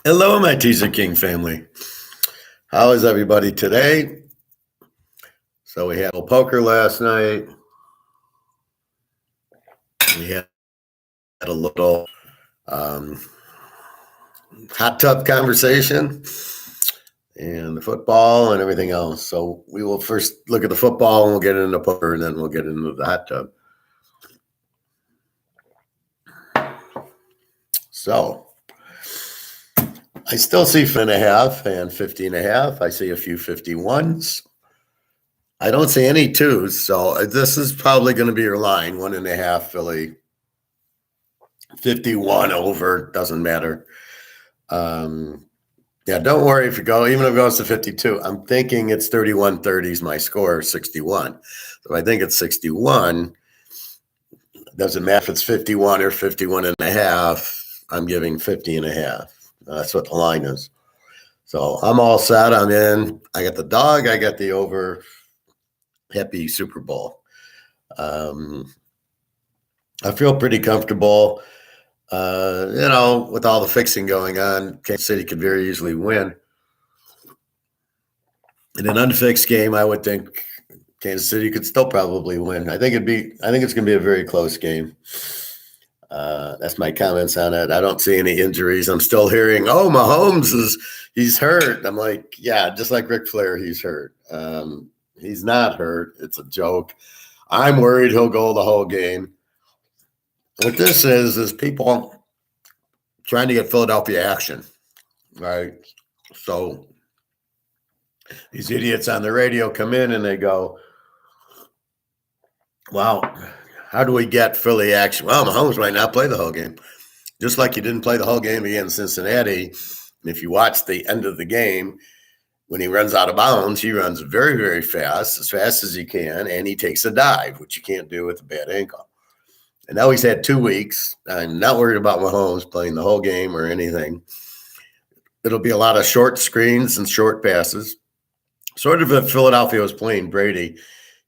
Hello, my Teaserking family. How is everybody today? So we had a little poker last night. We had a little um, hot tub conversation and the football and everything else. So we will first look at the football and we'll get into poker and then we'll get into the hot tub. So I still see 50.5 and 50.5. I see a few 51s. I don't see any twos. So this is probably going to be your line 1.5 Philly, 51 over, doesn't matter. Yeah, don't worry if you go, even if it goes to 52. I'm thinking it's 31-30 is my score, 61. So I think it's 61. Doesn't matter if it's 51 or 51.5. I'm giving 50.5. That's what the line is. So I'm all set. I'm in. I got the dog. I got the over. Happy Super Bowl. I feel pretty comfortable. With all the fixing going on, Kansas City could very easily win. In an unfixed game, I would think Kansas City could still probably win. I think it's going to be a very close game. That's my comments on it. I don't see any injuries. I'm still hearing, oh, Mahomes he's hurt. I'm like, yeah, just like Ric Flair, he's hurt. He's not hurt. It's a joke. I'm worried he'll go the whole game. What this is people trying to get Philadelphia action, right? So these idiots on the radio come in and they go, wow, how do we get Philly action? Well, Mahomes might not play the whole game. Just like he didn't play the whole game against Cincinnati. If you watch the end of the game, when he runs out of bounds, he runs very, very fast as he can, and he takes a dive, which you can't do with a bad ankle. And now he's had 2 weeks. I'm not worried about Mahomes playing the whole game or anything. It'll be a lot of short screens and short passes. Sort of if Philadelphia was playing Brady,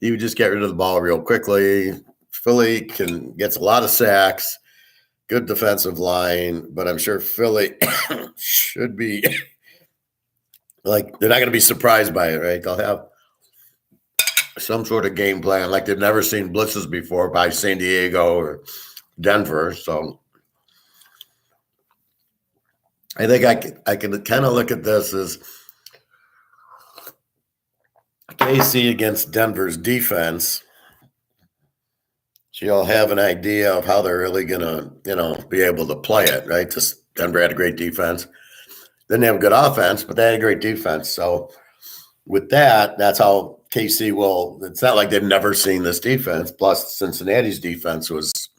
he would just get rid of the ball real quickly. Philly gets a lot of sacks, good defensive line, but I'm sure Philly should be like, they're not going to be surprised by it, right? They'll have some sort of game plan like they've never seen blitzes before by San Diego or Denver. So I think I can kind of look at this as KC against Denver's defense. So you'll have an idea of how they're really going to, be able to play it, right? Just Denver had a great defense. Didn't have a good offense, but they had a great defense. So with that, that's how KC will. It's not like they've never seen this defense. Plus, Cincinnati's defense was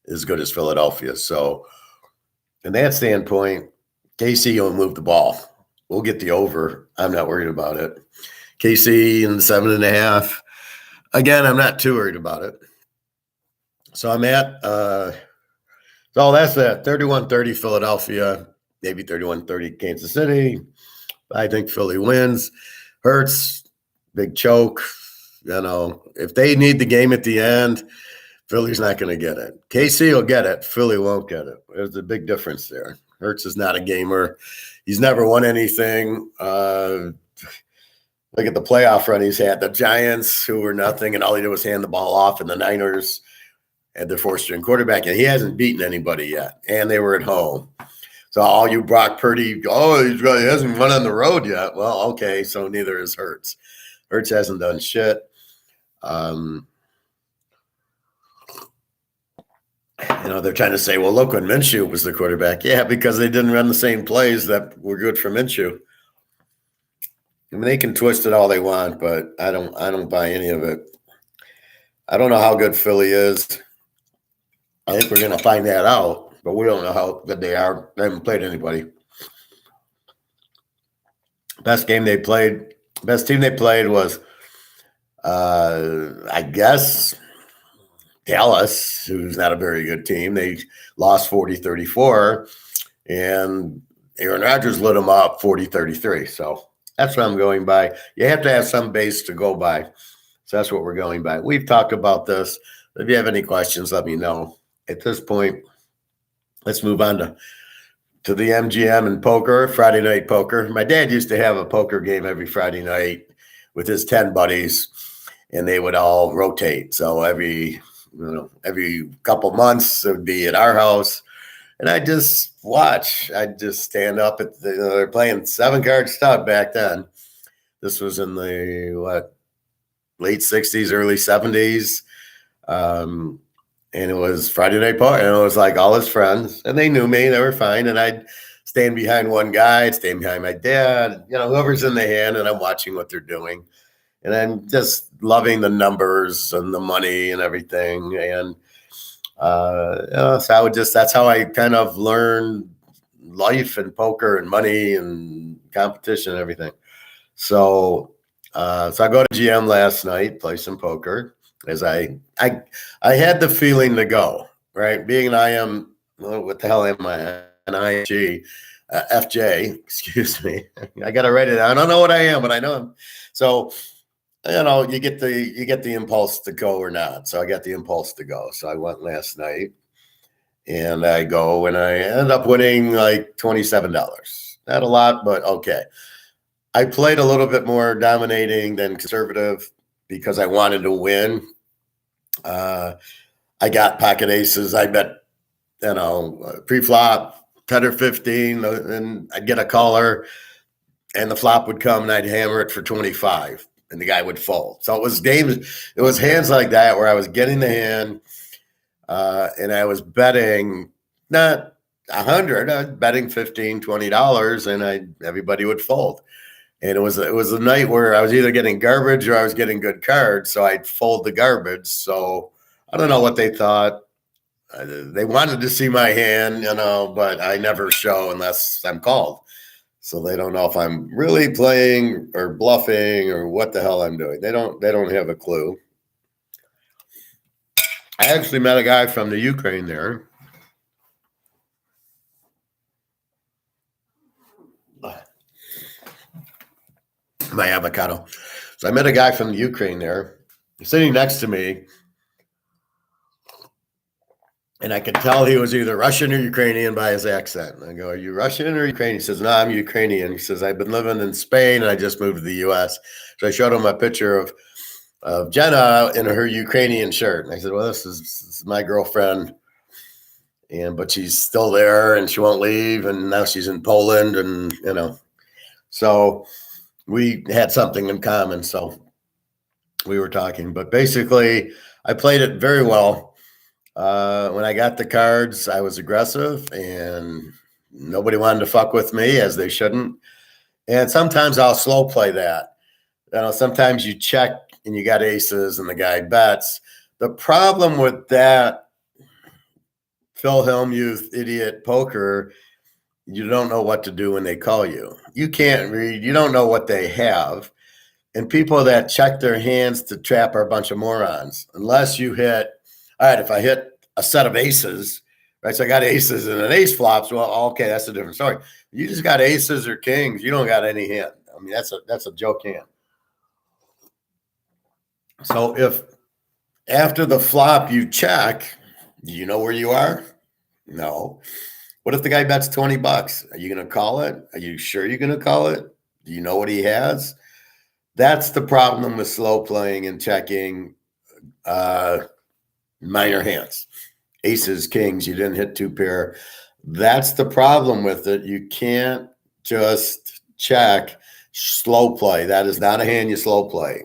as good as Philadelphia. So, in that standpoint, KC will move the ball. We'll get the over. I'm not worried about it. KC in 7.5. Again, I'm not too worried about it. So I'm at. So that's that. 31-30 Philadelphia. Maybe 31-30 Kansas City. I think Philly wins. Hurts, big choke. If they need the game at the end, Philly's not going to get it. KC will get it. Philly won't get it. There's a big difference there. Hurts is not a gamer. He's never won anything. Look at the playoff run he's had. The Giants, who were nothing, and all he did was hand the ball off, and the Niners had their fourth-string quarterback, and he hasn't beaten anybody yet, and they were at home. So all you Brock Purdy, he hasn't won on the road yet. Well, okay, so neither is Hurts. Hurts hasn't done shit. They're trying to say, well, look, when Minshew was the quarterback. Yeah, because they didn't run the same plays that were good for Minshew. I mean, they can twist it all they want, but I don't buy any of it. I don't know how good Philly is. I think we're going to find that out. But we don't know how good they are. They haven't played anybody. Best team they played was, I guess, Dallas, who's not a very good team. They lost 40-34, and Aaron Rodgers lit them up 40-33. So that's what I'm going by. You have to have some base to go by. So that's what we're going by. We've talked about this. If you have any questions, let me know. At this point, let's move on to to the MGM and poker, Friday night poker. My dad used to have a poker game every Friday night with his 10 buddies, and they would all rotate. So every couple months it would be at our house, and I just watch. I'd just stand up at they're playing 7-card stud back then. This was in the late 60s, early 70s. And it was Friday night poker, and it was like all his friends, and they knew me. They were fine, and I'd stand behind one guy, I'd stand behind my dad, whoever's in the hand, and I'm watching what they're doing, and I'm just loving the numbers and the money and everything. And so that's how I kind of learned life and poker and money and competition and everything. So I go to GM last night, play some poker. As I had the feeling to go, right? Being an IM, what the hell am I? An IMG, FJ, excuse me. I got to write it down. I don't know what I am, but I know him. So, you get the impulse to go or not. So I got the impulse to go. So I went last night, and I go, and I ended up winning like $27. Not a lot, but okay. I played a little bit more dominating than conservative because I wanted to win. I got pocket aces. I bet, pre-flop 10 or 15, and I'd get a caller, and the flop would come, and I'd hammer it for 25, and the guy would fold. So it was games. It was hands like that where I was getting the hand, and I was betting not 100. I was betting $15, $20, and everybody would fold. And it was a night where I was either getting garbage or I was getting good cards, so I'd fold the garbage. So I don't know what they thought. They wanted to see my hand, but I never show unless I'm called. So they don't know if I'm really playing or bluffing or what the hell I'm doing. They don't have a clue. I actually met a guy from the Ukraine there. My avocado. So I met a guy from the Ukraine there, sitting next to me, and I could tell he was either Russian or Ukrainian by his accent. I go, "Are you Russian or Ukrainian?" He says, "No, I'm Ukrainian." He says, "I've been living in Spain and I just moved to the U.S." So I showed him a picture of Jenna in her Ukrainian shirt, and I said, "Well, this is my girlfriend, but she's still there and she won't leave, and now she's in Poland, and so." We had something in common, so we were talking. But basically, I played it very well. When I got the cards, I was aggressive, and nobody wanted to fuck with me, as they shouldn't. And sometimes I'll slow play that. Sometimes you check and you got aces, and the guy bets. The problem with that, Phil Hellmuth, idiot poker, you don't know what to do when they call you. You can't read. You don't know what they have. And people that check their hands to trap are a bunch of morons. Unless you hit, all right, if I hit a set of aces, right? So I got aces and an ace flops. Well, okay, that's a different story. You just got aces or kings. You don't got any hand. I mean, that's a joke hand. So if after the flop you check, do you know where you are? No. What if the guy bets $20? Are you going to call it? Are you sure you're going to call it? Do you know what he has? That's the problem with slow playing and checking minor hands. Aces, kings, you didn't hit 2-pair. That's the problem with it. You can't just check slow play. That is not a hand you slow play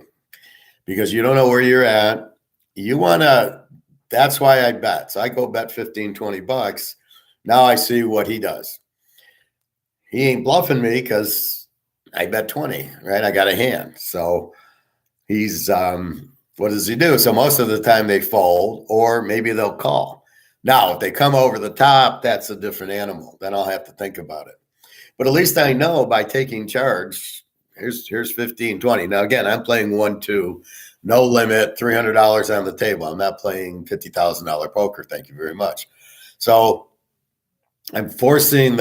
because you don't know where you're at. You want to, that's why I bet. So I go bet $15, $20. Now I see what he does. He ain't bluffing me because I bet 20, right? I got a hand. So he's, what does he do? So most of the time they fold, or maybe they'll call. Now, if they come over the top, that's a different animal. Then I'll have to think about it. But at least I know by taking charge, here's 15, 20. Now, again, I'm playing 1-2, no limit, $300 on the table. I'm not playing $50,000 poker. Thank you very much. So I'm forcing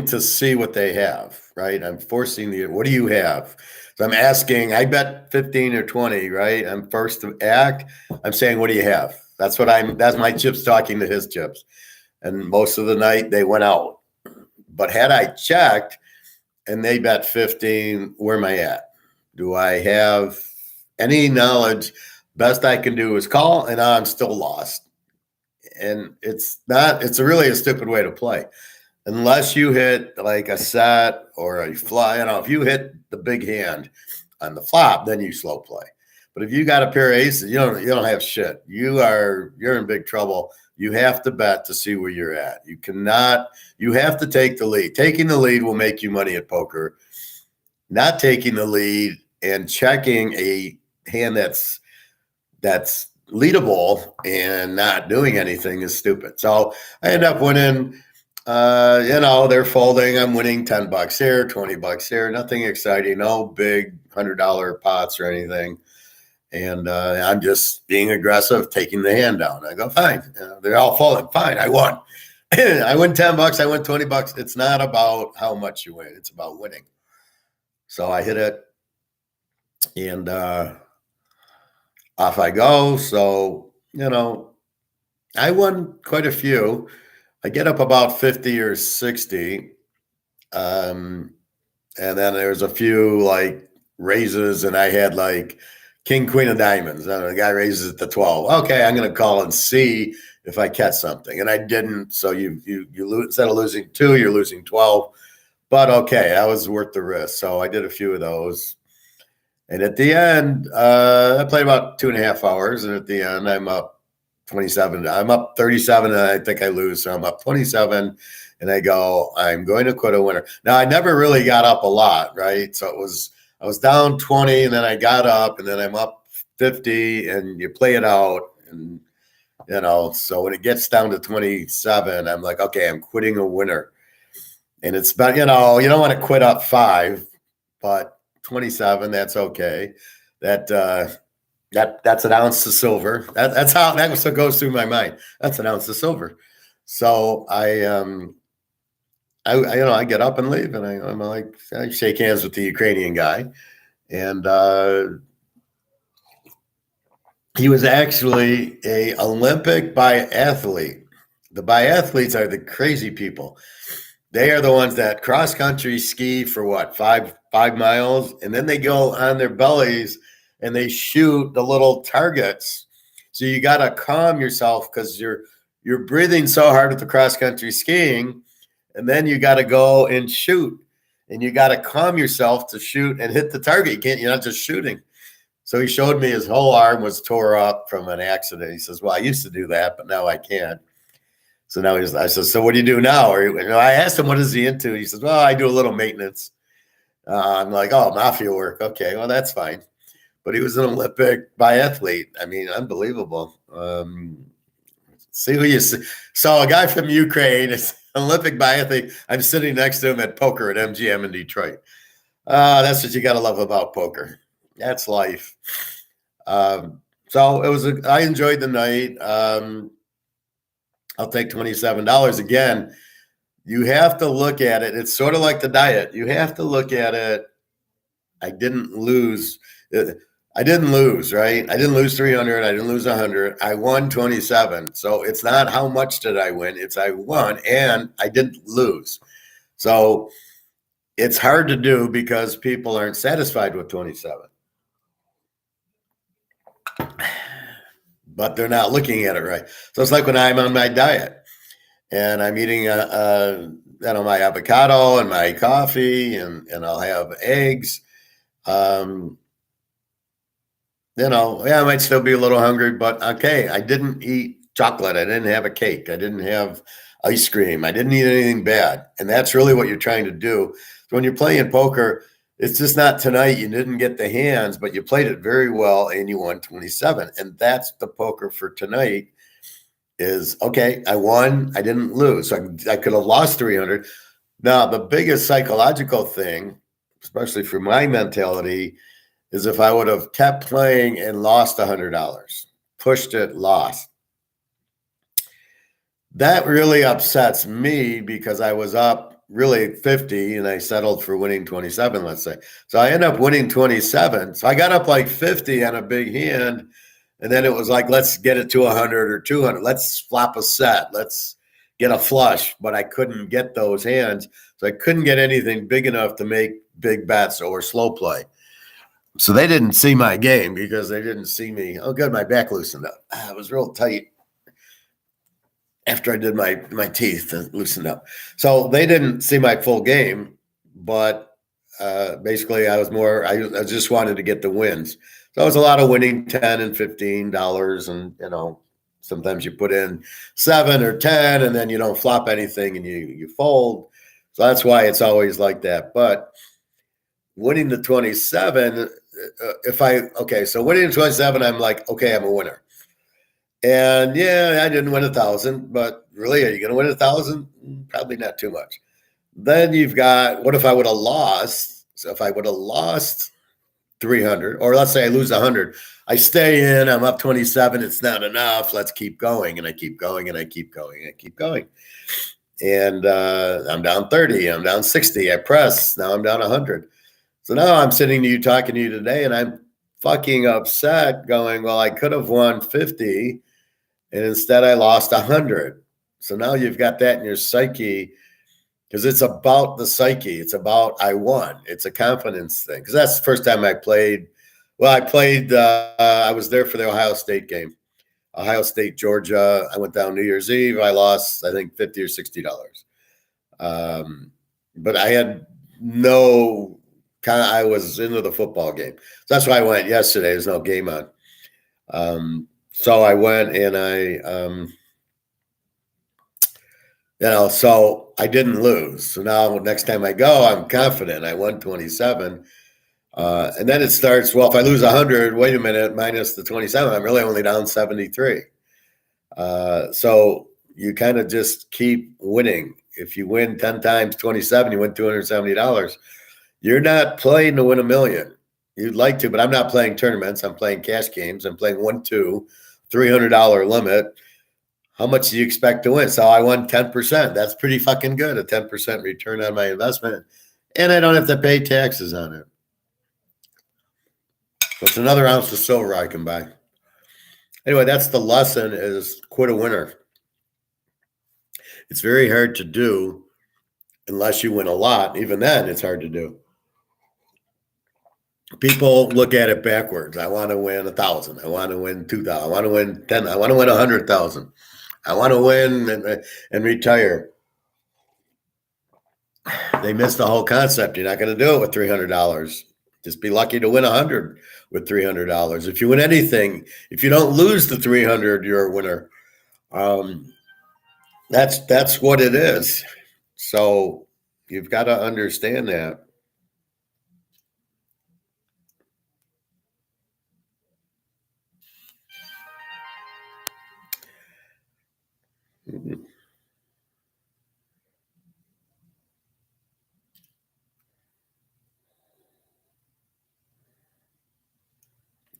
to see what they have, right? I'm forcing what do you have? So I'm asking, I bet 15 or 20, right? I'm first to act. I'm saying, what do you have? That's my chips talking to his chips. And most of the night they went out. But had I checked and they bet 15, where am I at? Do I have any knowledge? Best I can do is call, and I'm still lost. And it's really a stupid way to play. Unless you hit like a set or a fly, if you hit the big hand on the flop, then you slow play. But if you got a pair of aces, you don't have shit. You're in big trouble. You have to bet to see where you're at. You have to take the lead. Taking the lead will make you money at poker. Not taking the lead and checking a hand that's leadable and not doing anything is stupid. So I end up winning. They're folding. I'm winning $10 here, $20 here. Nothing exciting. No big $100 pots or anything. And I'm just being aggressive, taking the hand down. I go, fine. They're all folding. Fine. I won. I win $10. I win $20. It's not about how much you win. It's about winning. So I hit it, and off I go. So, I won quite a few. I get up about 50 or 60. And then there's a few like raises, and I had like king, queen of diamonds. And the guy raises it to 12. Okay, I'm going to call and see if I catch something. And I didn't. So you lose, instead of losing 2, you're losing 12. But okay, that was worth the risk. So I did a few of those. And at the end, I played about 2.5 hours. And at the end, I'm up 27. I'm up 37, and I think I lose. So I'm up 27. And I go, I'm going to quit a winner. Now, I never really got up a lot, right? So I was down 20, and then I got up, and then I'm up 50, and you play it out. And, so when it gets down to 27, I'm like, okay, I'm quitting a winner. And it's about, you don't want to quit up 5, but 27, that's okay. That's an ounce of silver. That's how that goes through my mind. That's an ounce of silver. So I get up and leave, and I'm like, I shake hands with the Ukrainian guy, and he was actually a Olympic biathlete. The biathletes are the crazy people. They are the ones that cross country ski for what, 5 miles, and then they go on their bellies and they shoot the little targets. So you got to calm yourself because you're breathing so hard with the cross country skiing, and then you got to go and shoot, and you got to calm yourself to shoot and hit the target. You're not just shooting. So he showed me his whole arm was tore up from an accident. He says, well, I used to do that, but now I can't. So now I said, so what do you do now? I asked him, what is he into? He says, well, I do a little maintenance. I'm like, oh, mafia work. Okay, well, that's fine. But he was an Olympic biathlete. I mean, unbelievable. See who you see. So a guy from Ukraine is an Olympic biathlete. I'm sitting next to him at poker at MGM in Detroit. That's what you got to love about poker. That's life. So I enjoyed the night. I'll take $27. Again, you have to look at it. It's sort of like the diet. You have to look at it. I didn't lose, right? I didn't lose 300. I didn't lose 100. I won 27. So it's not how much did I win. It's I won and I didn't lose. So it's hard to do because people aren't satisfied with 27. But they're not looking at it right. So it's like when I'm on my diet and I'm eating my avocado and my coffee and I'll have eggs. I might still be a little hungry, but okay, I didn't eat chocolate. I didn't have a cake. I didn't have ice cream. I didn't eat anything bad. And that's really what you're trying to do. So when you're playing poker, it's just not tonight. You didn't get the hands, but you played it very well and you won 27. And that's the poker for tonight is, okay, I won. I didn't lose. So I could have lost 300. Now, the biggest psychological thing, especially for my mentality, is if I would have kept playing and lost $100, pushed it, lost. That really upsets me because I was up really 50 and I settled for winning 27, let's say. So I end up winning 27. So I got up like 50 on a big hand And then it was like, let's get it to 100 or 200. Let's flop a set. Let's get a flush. But I couldn't get those hands. So I couldn't get anything big enough to make big bets or slow play. So they didn't see my game because they didn't see me. Oh, good. My back loosened up. It was real tight after I did my teeth loosened up. So they didn't see my full game. But basically, I just wanted to get the wins. So it was a lot of winning $10 and $15, and sometimes you put in 7 or 10, and then you don't flop anything, and you fold. So that's why it's always like that. But winning the 27, so winning the 27, I'm like, okay, I'm a winner. And yeah, I didn't win 1,000, but really, are you going to win 1,000? Probably not too much. Then you've got, what if I would have lost? So if I would have lost 300, or let's say I lose 100, I stay in, I'm up 27, it's not enough, let's keep going. And I keep going, and I keep going, and I keep going. And I'm down 30, I'm down 60, I press, now I'm down 100. So now I'm sitting to you talking to you today, and I'm fucking upset going, well, I could have won 50, and instead I lost 100. So now you've got that in your psyche, because it's about the psyche. It's about I won. It's a confidence thing. Because that's the first time I played. Well, I was there for the Ohio State game. Ohio State, Georgia. I went down New Year's Eve. I lost, I think, $50 or $60. But I had I was into the football game. So that's why I went yesterday. There's no game on. So I went and so I didn't lose. So now next time I go, I'm confident. I won 27. And then it starts, well, if I lose 100, wait a minute, minus the 27, I'm really only down 73. So you kind of just keep winning. If you win 10 times 27, you win $270. You're not playing to win $1 million. You'd like to, but I'm not playing tournaments. I'm playing cash games. I'm playing 1-2, $300 limit. How much do you expect to win? So I won 10%. That's pretty fucking good, a 10% return on my investment. And I don't have to pay taxes on it. So it's another ounce of silver I can buy. Anyway, that's the lesson, is quit a winner. It's very hard to do unless you win a lot. Even then, it's hard to do. People look at it backwards. I want to win 1,000. I want to win 2,000. I want to win 10. I want to win 100,000. I want to win and retire. They missed the whole concept. You're not going to do it with $300. Just be lucky to win 100 with $300. If you win anything, if you don't lose the 300, you're a winner. That's what it is. So you've got to understand that.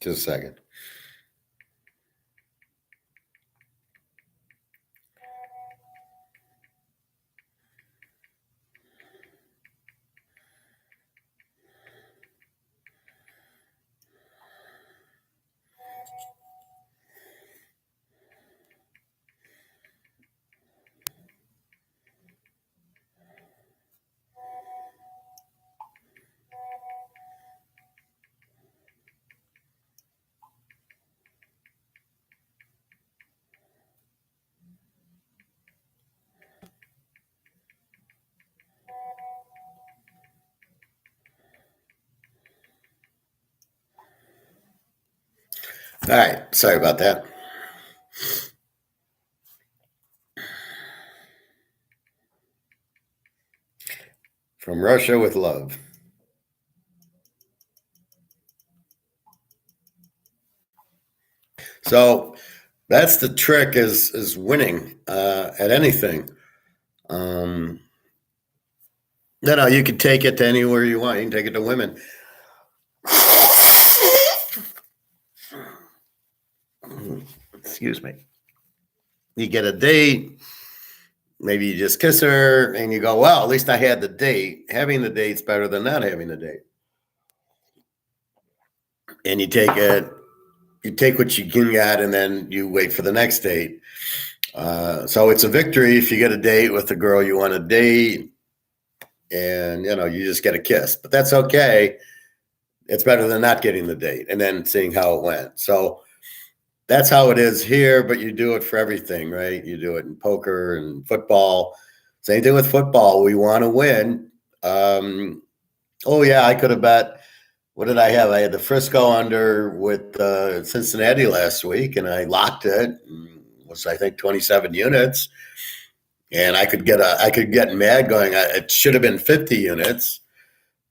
Just a second. All right. Sorry about that. From Russia with love. So that's the trick, is winning at anything. You can take it to anywhere you want. You can take it to women. Excuse me. You get a date. Maybe you just kiss her and you go, well, at least I had the date. Having the date's better than not having the date. And you take it you take what you can get and then you wait for the next date. So it's a victory if you get a date with the girl you want to date and, you just get a kiss. But that's okay. It's better than not getting the date and then seeing how it went. So that's how it is here, but you do it for everything, right? You do it in poker and football. Same thing with football. We want to win. Oh, yeah, I could have bet. What did I have? I had the Frisco under with Cincinnati last week, and I locked it. It was, I think, 27 units. And I could get mad going, it should have been 50 units.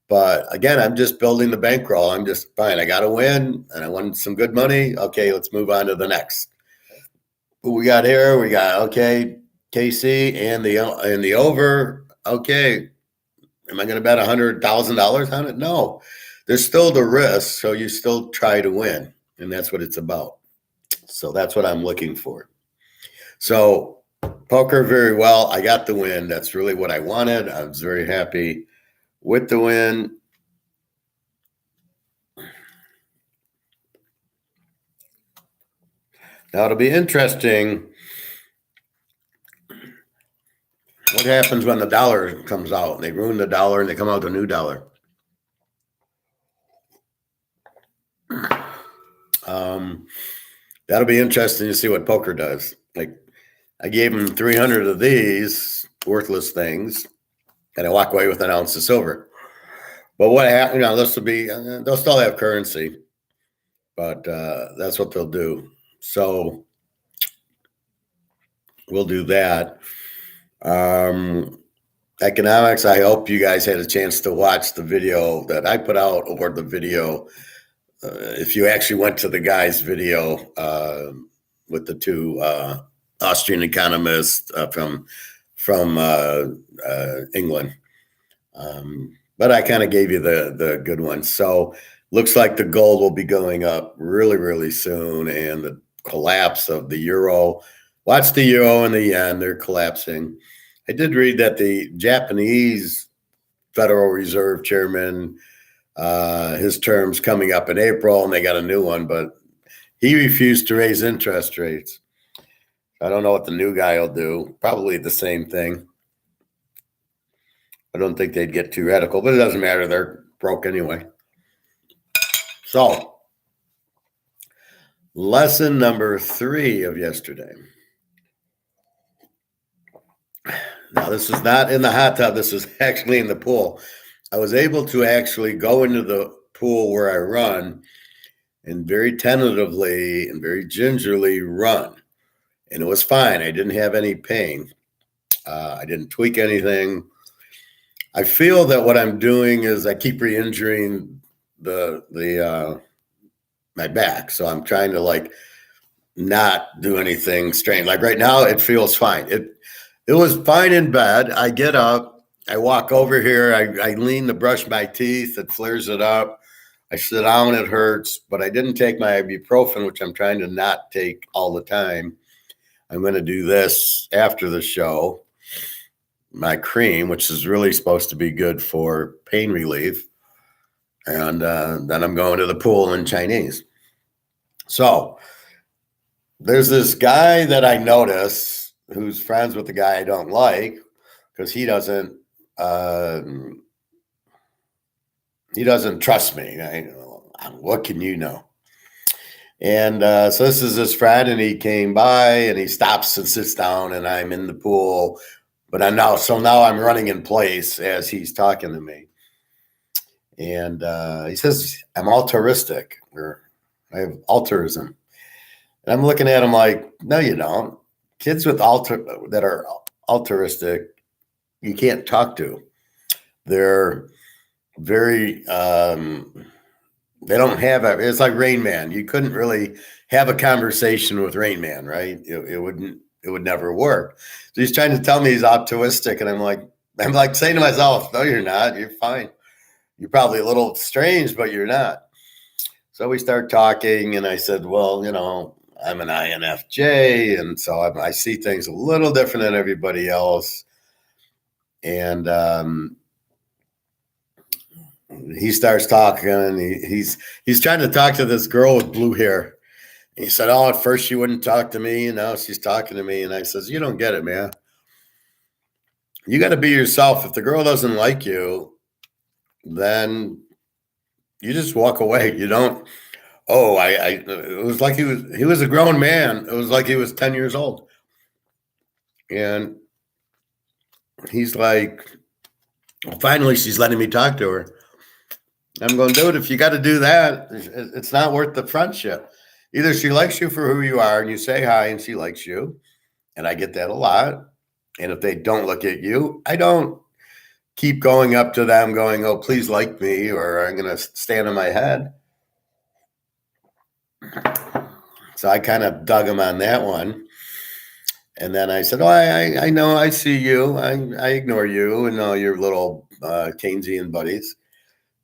But again, I'm just building the bankroll. I'm just fine. I got to win, and I won some good money. Okay, let's move on to the next. Who we got here? We got KC and the over. Okay, am I going to bet $100,000 on it? No, there's still the risk. So you still try to win, and that's what it's about. So that's what I'm looking for. So poker, very well. I got the win. That's really what I wanted. I was very happy with the win. Now it'll be interesting what happens when the dollar comes out. They ruin the dollar and they come out with a new dollar. That'll be interesting to see what poker does. Like, I gave him 300 of these worthless things, and I walk away with an ounce of silver. But what happened? This will be. They'll still have currency, but that's what they'll do. So we'll do that. Economics. I hope you guys had a chance to watch the video that I put out, or the video. If you actually went to the guy's video with the two Austrian economists from England. But I kind of gave you the good ones. So looks like the gold will be going up really, really soon, and the collapse of the euro. Watch the euro and the yen, they're collapsing. I did read that the Japanese Federal Reserve chairman, his term's coming up in April, and they got a new one, but he refused to raise interest rates. I don't know what the new guy will do. Probably the same thing. I don't think they'd get too radical, but it doesn't matter. They're broke anyway. So, lesson number 3 of yesterday. Now, this is not in the hot tub. This is actually in the pool. I was able to actually go into the pool where I run and very tentatively and very gingerly run. And it was fine. I didn't have any pain. I didn't tweak anything. I feel that what I'm doing is I keep re-injuring my back. So I'm trying to not do anything strange. Like right now, it feels fine. It was fine in bed. I get up, I walk over here, I lean to brush my teeth, it flares it up. I sit down, it hurts, but I didn't take my ibuprofen, which I'm trying to not take all the time. I'm going to do this after the show. My cream, which is really supposed to be good for pain relief. And then I'm going to the pool in Chinese. So there's this guy that I notice who's friends with the guy I don't like because he doesn't trust me. What can you know? And so this is his friend, and he came by and he stops and sits down, and I'm in the pool. But now I'm running in place as he's talking to me. And he says, I'm altruistic, or I have altruism. And I'm looking at him like, no, you don't. Kids that are altruistic, you can't talk to. They're very, they don't have it's like Rain Man. You couldn't really have a conversation with Rain Man, right? It would never work. So he's trying to tell me he's altruistic, and I'm like saying to myself, no, you're not. You're fine. You're probably a little strange, but you're not. So we start talking, and I said, well, I'm an INFJ, and so I see things a little different than everybody else. And he starts talking, and he's trying to talk to this girl with blue hair. He said, oh, at first she wouldn't talk to me, and now she's talking to me. And I says, you don't get it, man. You got to be yourself. If the girl doesn't like you, then you just walk away. You don't. Oh, it was like he was a grown man. It was like he was 10 years old. And he's like, well, finally, she's letting me talk to her. I'm going, dude, if you got to do that, it's not worth the friendship. Either she likes you for who you are and you say hi and she likes you. And I get that a lot. And if they don't look at you, I don't keep going up to them going, oh, please like me, or I'm going to stand on my head. So I kind of dug him on that one. And then I said, oh, I know, I see you. I ignore you and all your little Keynesian buddies.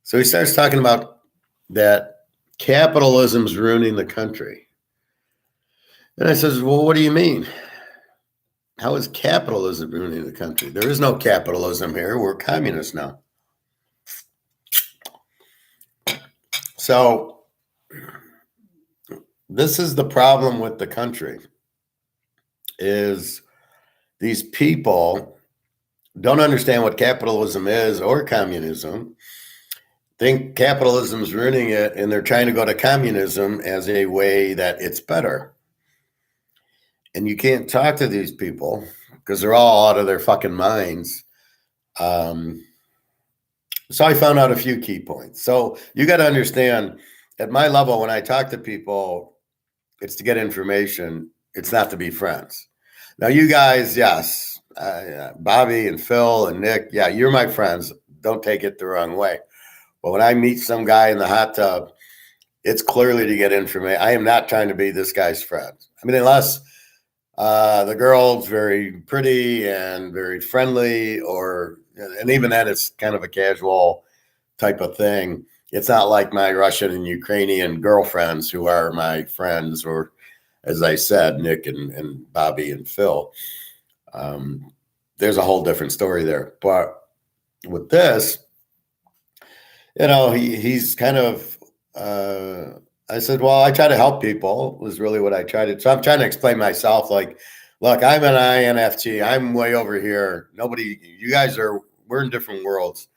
So he starts talking about that capitalism's ruining the country. And I says, well, what do you mean? How is capitalism ruining the country? There is no capitalism here. We're communists now. So this is the problem with the country, is these people don't understand what capitalism is or communism, think capitalism is ruining it, and they're trying to go to communism as a way that it's better. And you can't talk to these people because they're all out of their fucking minds. So I found out a few key points. So you got to understand, at my level, when I talk to people, it's to get information. It's not to be friends. Now, you guys, yes, Bobby and Phil and Nick, yeah, you're my friends. Don't take it the wrong way. But when I meet some guy in the hot tub, it's clearly to get information. I am not trying to be this guy's friend. I mean, unless the girl's very pretty and very friendly, and even then it's kind of a casual type of thing. It's not like my Russian and Ukrainian girlfriends who are my friends, or as I said, Nick and Bobby and Phil. There's a whole different story there. But with this, he's kind of, I said, well, I try to help people was really what I tried to. So I'm trying to explain myself. Like, look, I'm an INFT. I'm way over here. You guys we're in different worlds.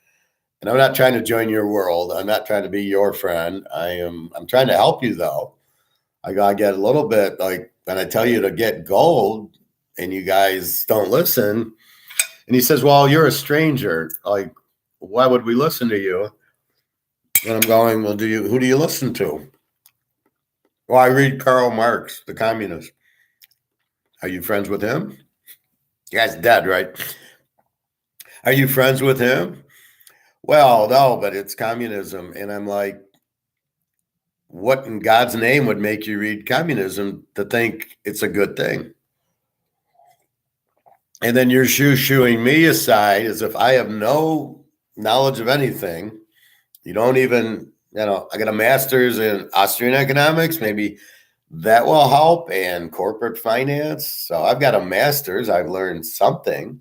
And I'm not trying to join your world. I'm not trying to be your friend. I'm trying to help you, though. I get a little bit like when I tell you to get gold and you guys don't listen. And he says, well, you're a stranger. Like, why would we listen to you? And I'm going, well, who do you listen to? Well, I read Karl Marx, the communist. Are you friends with him? The guy's dead, right? Are you friends with him? Well, no, but it's communism. And I'm like, what in God's name would make you read communism to think it's a good thing? And then you're shoo-shooing me aside as if I have no knowledge of anything. You don't even, I got a master's in Austrian economics. Maybe that will help, and corporate finance. So I've got a master's. I've learned something.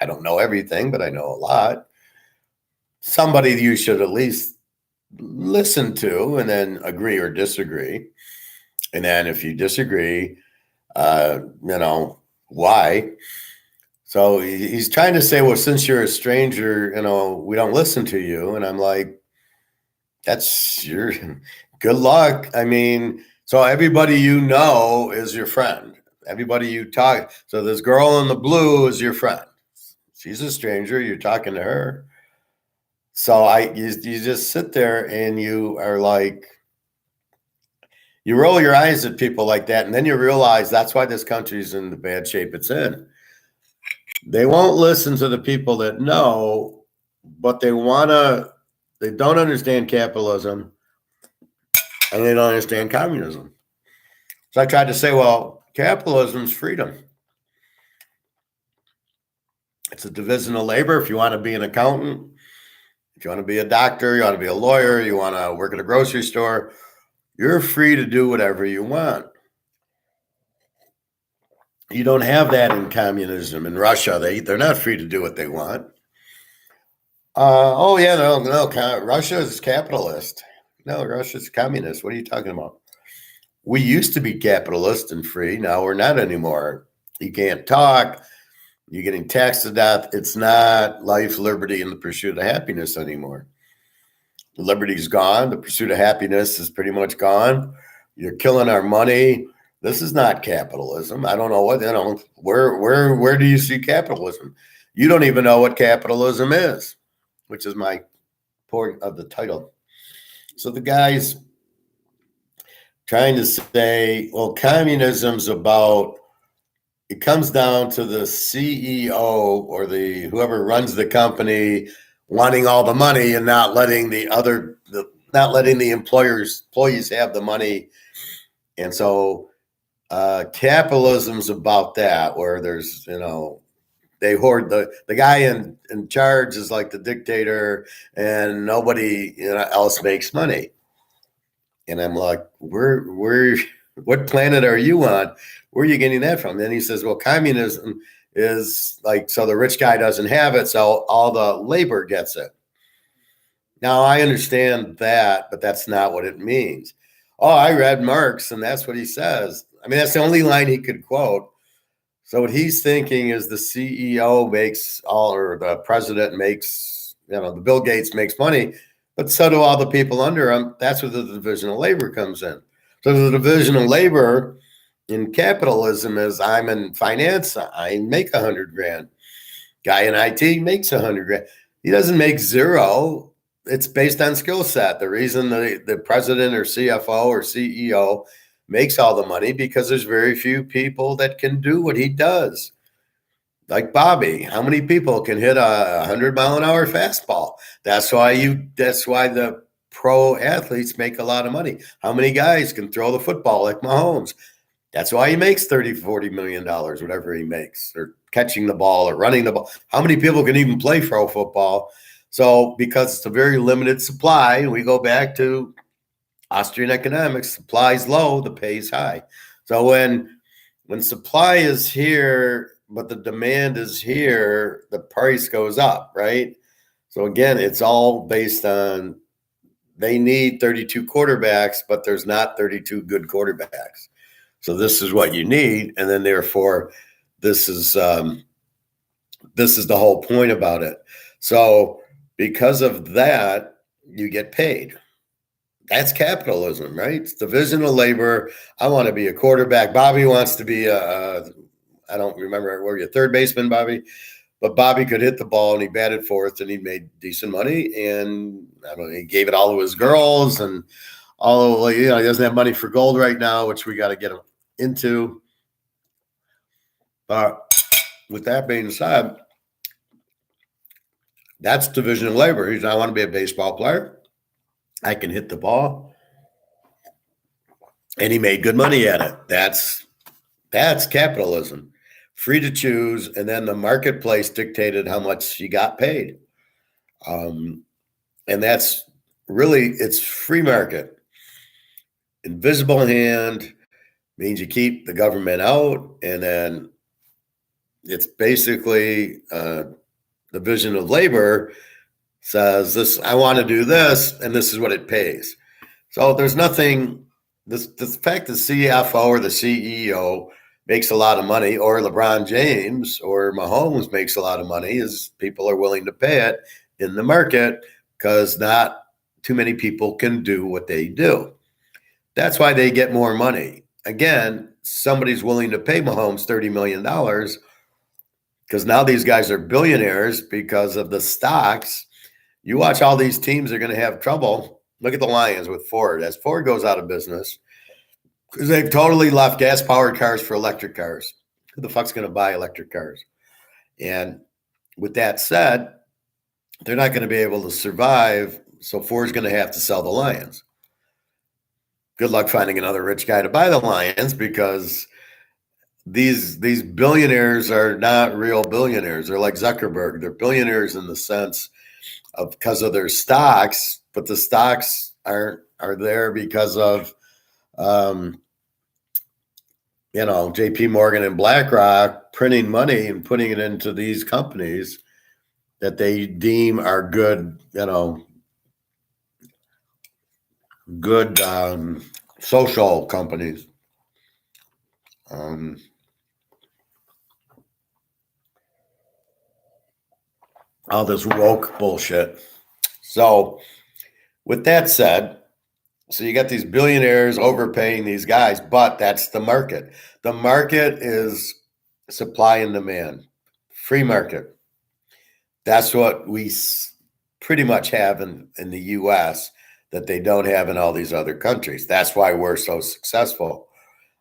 I don't know everything, but I know a lot. Somebody you should at least listen to and then agree or disagree. And then if you disagree, why? So he's trying to say, well, since you're a stranger, we don't listen to you. And I'm like, that's your good luck. I mean, so everybody you know is your friend. Everybody you talk. So this girl in the blue is your friend. She's a stranger. You're talking to her. So you just sit there and you are like, you roll your eyes at people like that. And then you realize that's why this country's in the bad shape it's in. They won't listen to the people that know, but they don't understand capitalism and they don't understand communism. So I tried to say, well, capitalism's freedom. It's a division of labor. If you want to be an accountant, if you want to be a doctor, you want to be a lawyer, you want to work at a grocery store, you're free to do whatever you want. You don't have that in communism. In Russia, they're not free to do what they want. No, Russia is capitalist. No, Russia's communist. What are you talking about? We used to be capitalist and free. Now we're not anymore. You can't talk. You're getting taxed to death. It's not life, liberty, and the pursuit of happiness anymore. Liberty's gone. The pursuit of happiness is pretty much gone. You're killing our money. This is not capitalism. I don't know what, where do you see capitalism? You don't even know what capitalism is, which is my point of the title. So the guy's trying to say, well, communism's about, it comes down to the CEO or the whoever runs the company wanting all the money and not letting not letting the employees have the money. And so capitalism's about that, where there's, they hoard the guy in charge is like the dictator and nobody else makes money. And I'm like, what planet are you on? Where are you getting that from? Then he says, well, communism is like, so the rich guy doesn't have it, so all the labor gets it. Now, I understand that, but that's not what it means. Oh, I read Marx, and that's what he says. I mean, that's the only line he could quote. So what he's thinking is the CEO makes all, or the president makes, the Bill Gates makes money, but so do all the people under him. That's where the division of labor comes in. So the division of labor in capitalism is, I'm in finance, I make 100 grand. Guy in IT makes 100 grand. He doesn't make zero. It's based on skill set. The reason the president or CFO or CEO makes all the money because there's very few people that can do what he does. Like Bobby, how many people can hit a 100-mile-an-hour fastball? That's why the pro athletes make a lot of money. How many guys can throw the football like Mahomes? That's why he makes $30-40 million, whatever he makes, or catching the ball or running the ball. How many people can even play pro football? So because it's a very limited supply, and we go back to Austrian economics, supply's low, the pay's high. So when supply is here, but the demand is here, the price goes up, right? So again, it's all based on, they need 32 quarterbacks, but there's not 32 good quarterbacks. So this is what you need, and then therefore, this is the whole point about it. So because of that, you get paid. That's capitalism, right? It's division of labor. I want to be a quarterback. Bobby wants to be I don't remember, were you a third baseman, Bobby? But Bobby could hit the ball and he batted fourth and he made decent money. And I don't know, he gave it all to his girls and all, he doesn't have money for gold right now, which we got to get him into. But with that being said, that's division of labor. He's, I want to be a baseball player. I can hit the ball. And he made good money at it. That's capitalism. Free to choose, and then the marketplace dictated how much you got paid. And that's really, it's free market. Invisible hand means you keep the government out, and then it's basically the division of labor says this, I want to do this, and this is what it pays. So there's nothing, the fact the CFO or the CEO makes a lot of money, or LeBron James or Mahomes makes a lot of money, is people are willing to pay it in the market because not too many people can do what they do. That's why they get more money. Again, somebody's willing to pay Mahomes $30 million because now these guys are billionaires because of the stocks. You watch all these teams are going to have trouble. Look at the Lions with Ford. As Ford goes out of business, because they've totally left gas-powered cars for electric cars. Who the fuck's going to buy electric cars? And with that said, they're not going to be able to survive, so Ford's going to have to sell the Lions. Good luck finding another rich guy to buy the Lions, because these billionaires are not real billionaires. They're like Zuckerberg. They're billionaires in the sense of because of their stocks, but the stocks are there because of JP Morgan and BlackRock printing money and putting it into these companies that they deem are good, good social companies. All this woke bullshit. So, with that said, so you got these billionaires overpaying these guys, but that's the market. The market is supply and demand, free market. That's what we pretty much have in the US that they don't have in all these other countries. That's why we're so successful.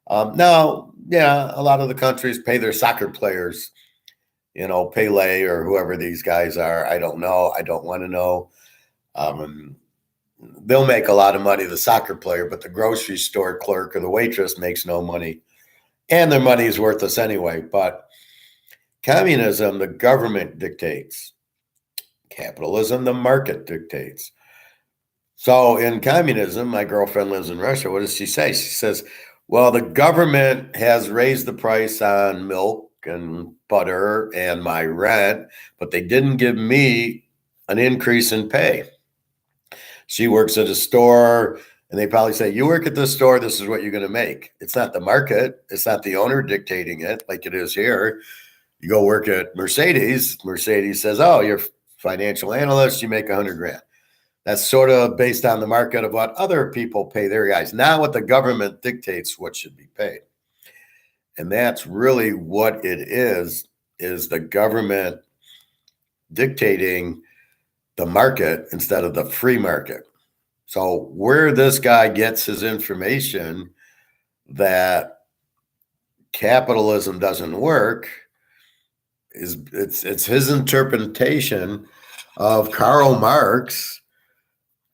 Now, yeah, a lot of the countries pay their soccer players, Pele or whoever these guys are. I don't know. I don't want to know. They'll make a lot of money, the soccer player, but the grocery store clerk or the waitress makes no money. And their money is worthless anyway. But communism, the government dictates. Capitalism, the market dictates. So in communism, my girlfriend lives in Russia. What does she say? She says, well, the government has raised the price on milk and butter and my rent, but they didn't give me an increase in pay. She works at a store, and they probably say, you work at this store, this is what you're going to make. It's not the market. It's not the owner dictating it like it is here. You go work at Mercedes. Mercedes says, oh, you're a financial analyst. You make 100 grand. That's sort of based on the market of what other people pay their guys, not what the government dictates what should be paid. And that's really what it is the government dictating the market instead of the free market. So where this guy gets his information that capitalism doesn't work is it's his interpretation of Karl Marx,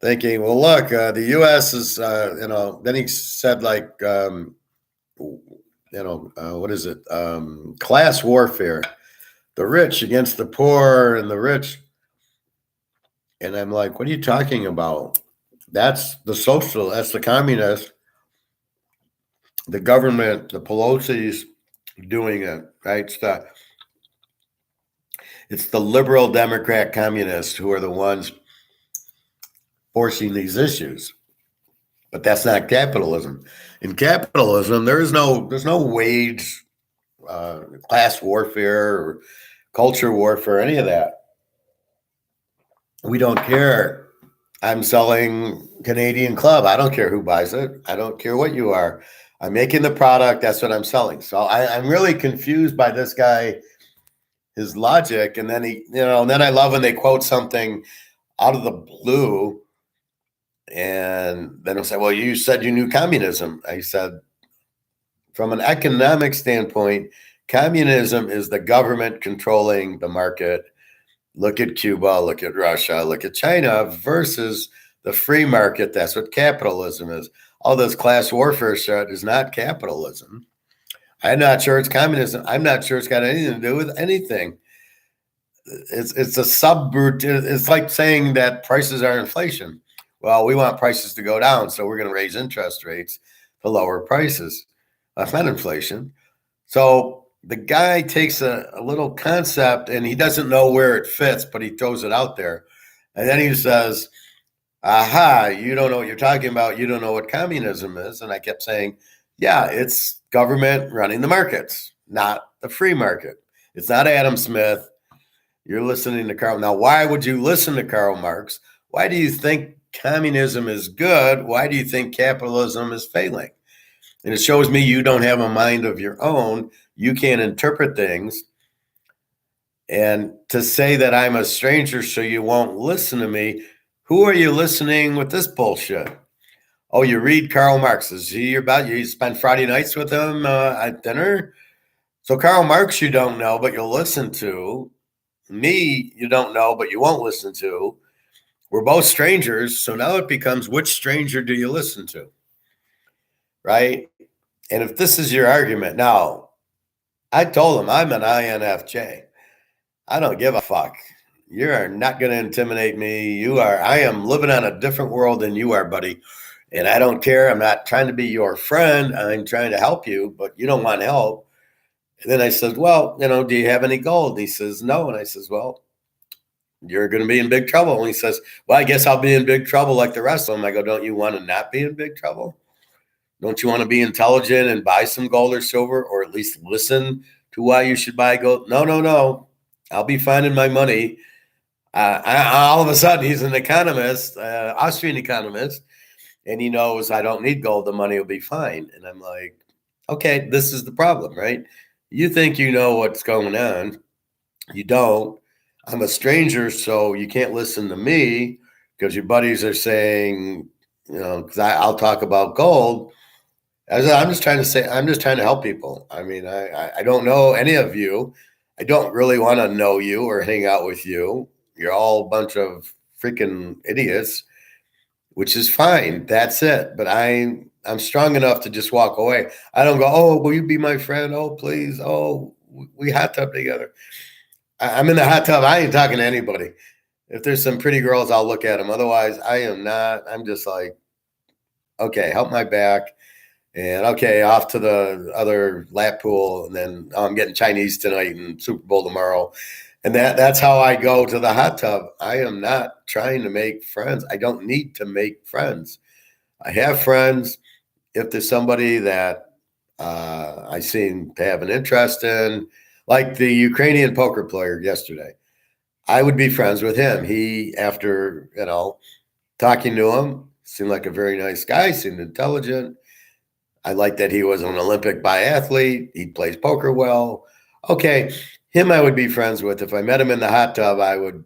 thinking, well, look, the U.S. is, then he said what is it? Class warfare, the rich against the poor and the rich. And I'm like, what are you talking about? That's the social, that's the communist, the government, the Pelosi's doing it, right? It's the liberal Democrat communists who are the ones forcing these issues. But that's not capitalism. In capitalism, there's no wage, class warfare, or culture warfare, any of that. We don't care. I'm selling Canadian Club. I don't care who buys it. I don't care what you are. I'm making the product. That's what I'm selling. So I'm really confused by this guy, his logic. And then and then I love when they quote something out of the blue. And then he'll say, well, you said you knew communism. I said, from an economic standpoint, communism is the government controlling the market. Look at Cuba, look at Russia, look at China versus the free market. That's what capitalism is. All this class warfare shit is not capitalism. I'm not sure it's communism. I'm not sure it's got anything to do with anything. It's a it's like saying that prices are inflation. Well, we want prices to go down, so we're going to raise interest rates to lower prices. That's not inflation. So the guy takes a little concept and he doesn't know where it fits, but he throws it out there. And then he says, aha, you don't know what you're talking about. You don't know what communism is. And I kept saying, yeah, it's government running the markets, not the free market. It's not Adam Smith. You're listening to Karl. Now, why would you listen to Karl Marx? Why do you think communism is good? Why do you think capitalism is failing? And it shows me you don't have a mind of your own. You can't interpret things. And to say that I'm a stranger so you won't listen to me, who are you listening with this bullshit? Oh, you read Karl Marx. Is he about you? You spend Friday nights with him at dinner? So Karl Marx you don't know, but you'll listen to. Me, you don't know, but you won't listen to. We're both strangers. So now it becomes, which stranger do you listen to? Right? And if this is your argument, now, I told him I'm an INFJ. I don't give a fuck. You are not going to intimidate me. I am living on a different world than you are, buddy. And I don't care. I'm not trying to be your friend. I'm trying to help you, but you don't want help. And then I said, well, do you have any gold? And he says, no. And I says, well, you're going to be in big trouble. And he says, well, I guess I'll be in big trouble like the rest of them. I go, don't you want to not be in big trouble? Don't you want to be intelligent and buy some gold or silver, or at least listen to why you should buy gold? No, no, no. I'll be finding my money. All of a sudden, he's an economist, Austrian economist, and he knows I don't need gold. The money will be fine. And I'm like, okay, this is the problem, right? You think you know what's going on. You don't. I'm a stranger, so you can't listen to me because your buddies are saying, because I'll talk about gold. I'm just trying to say, I'm just trying to help people. I mean, I don't know any of you. I don't really want to know you or hang out with you. You're all a bunch of freaking idiots, which is fine. That's it. But I'm strong enough to just walk away. I don't go, oh, will you be my friend? Oh, please. Oh, we hot tub together. I'm in the hot tub. I ain't talking to anybody. If there's some pretty girls, I'll look at them. Otherwise, I am not. I'm just like, okay, help my back. And okay, off to the other lap pool, and then I'm getting Chinese tonight and Super Bowl tomorrow. And that's how I go to the hot tub. I am not trying to make friends. I don't need to make friends. I have friends if there's somebody that I seem to have an interest in, like the Ukrainian poker player yesterday. I would be friends with him. He, after, talking to him, seemed like a very nice guy, seemed intelligent. I like that he was an Olympic biathlete. He plays poker well. Okay, him I would be friends with. If I met him in the hot tub,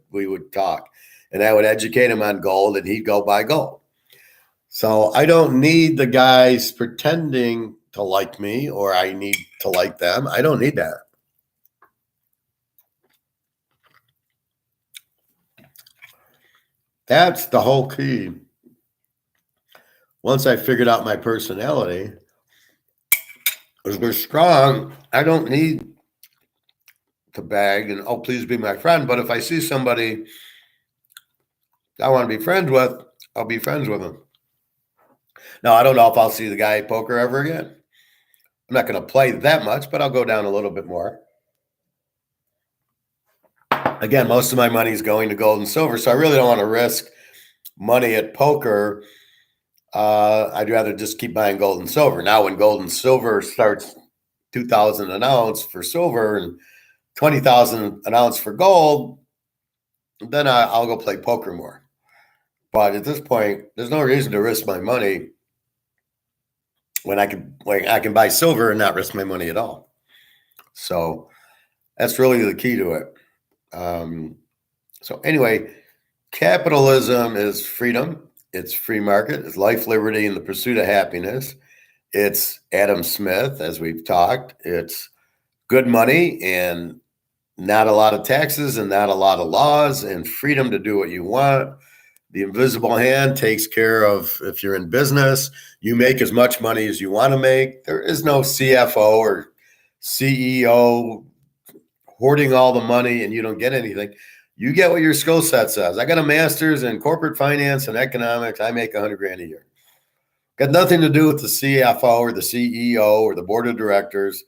we would talk. And I would educate him on gold, and he'd go buy gold. So I don't need the guys pretending to like me, or I need to like them. I don't need that. That's the whole key. Once I figured out my personality, as we're strong, I don't need to beg and, oh, please be my friend. But if I see somebody I want to be friends with, I'll be friends with them. Now, I don't know if I'll see the guy at poker ever again. I'm not going to play that much, but I'll go down a little bit more. Again, most of my money is going to gold and silver, so I really don't want to risk money at poker. I'd rather just keep buying gold and silver. Now, when gold and silver starts $2,000 an ounce for silver and $20,000 an ounce for gold, then I'll go play poker more. But at this point, there's no reason to risk my money when I can buy silver and not risk my money at all. So that's really the key to it. So anyway, capitalism is freedom. It's free market. It's life, liberty, and the pursuit of happiness. It's Adam Smith, as we've talked. It's good money and not a lot of taxes and not a lot of laws and freedom to do what you want. The invisible hand takes care of, if you're in business, you make as much money as you want to make. There is no CFO or CEO hoarding all the money and you don't get anything. You get what your skill set says. I got a master's in corporate finance and economics. I make $100,000 a year. Got nothing to do with the CFO or the CEO or the board of directors.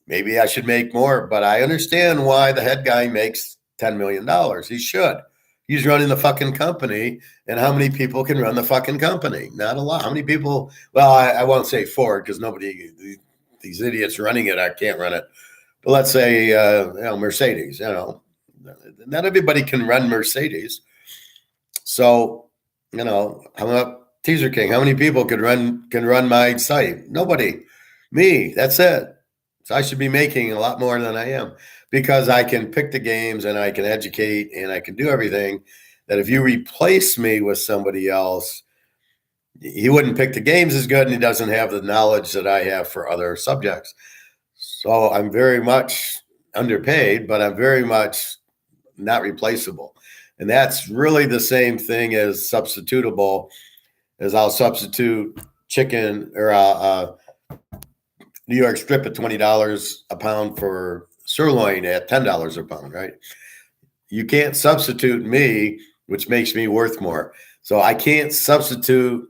Maybe I should make more, but I understand why the head guy makes $10 million. He should. He's running the fucking company. And how many people can run the fucking company? Not a lot. How many people? Well, I won't say Ford because nobody, these idiots running it, I can't run it. But let's say, Mercedes, not everybody can run Mercedes. So, how about Teaserking? How many people can run my site? Nobody. Me. That's it. So I should be making a lot more than I am because I can pick the games and I can educate and I can do everything that if you replace me with somebody else, he wouldn't pick the games as good and he doesn't have the knowledge that I have for other subjects. So I'm very much underpaid, but I'm very much not replaceable. And that's really the same thing as substitutable, as I'll substitute chicken or New York strip at $20 a pound for sirloin at $10 a pound, right? You can't substitute me, which makes me worth more. So I can't substitute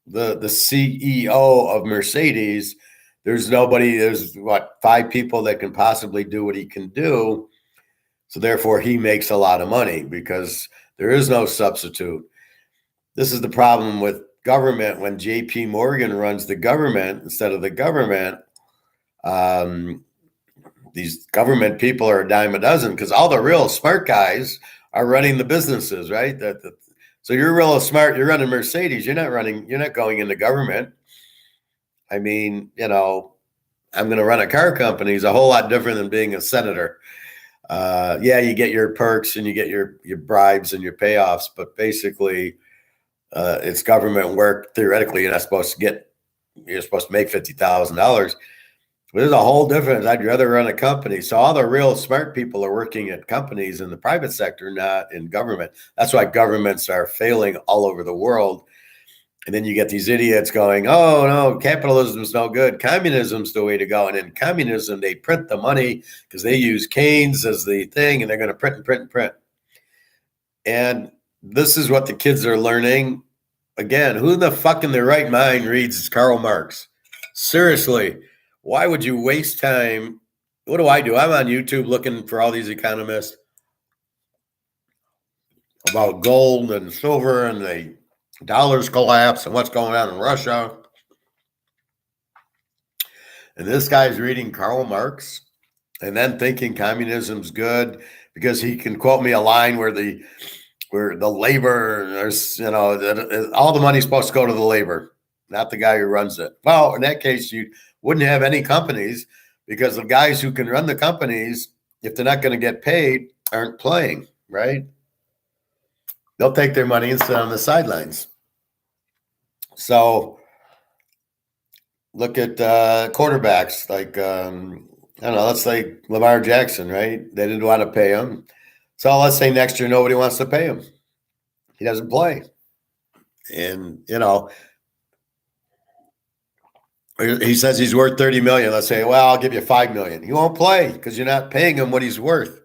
the CEO of Mercedes. There's 5 people that can possibly do what he can do. So therefore he makes a lot of money because there is no substitute. This is the problem with government when JP Morgan runs the government instead of the government. These government people are a dime a dozen because all the real smart guys are running the businesses, right? So you're real smart. You're running Mercedes. You're not going into government. I mean, I'm going to run a car company is a whole lot different than being a senator. Yeah, you get your perks and you get your bribes and your payoffs, but basically it's government work. Theoretically, you're supposed to make $50,000. But there's a whole difference. I'd rather run a company. So all the real smart people are working at companies in the private sector, not in government. That's why governments are failing all over the world. And then you get these idiots going, oh, no, capitalism's no good. Communism's the way to go. And in communism, they print the money because they use Keynes as the thing, and they're going to print and print and print. And this is what the kids are learning. Again, who the fuck in their right mind reads Karl Marx? Seriously, why would you waste time? What do? I'm on YouTube looking for all these economists about gold and silver and the dollars collapse and what's going on in Russia. And this guy's reading Karl Marx and then thinking communism's good because he can quote me a line where the labor, there's, all the money's supposed to go to the labor, not the guy who runs it. Well, in that case, you wouldn't have any companies because the guys who can run the companies, if they're not going to get paid, aren't playing, right? They'll take their money and sit on the sidelines. So look at quarterbacks like, let's say Lamar Jackson, right? They didn't want to pay him. So let's say next year nobody wants to pay him. He doesn't play. And, he says he's worth $30 million. Let's say, well, I'll give you $5 million. He won't play because you're not paying him what he's worth.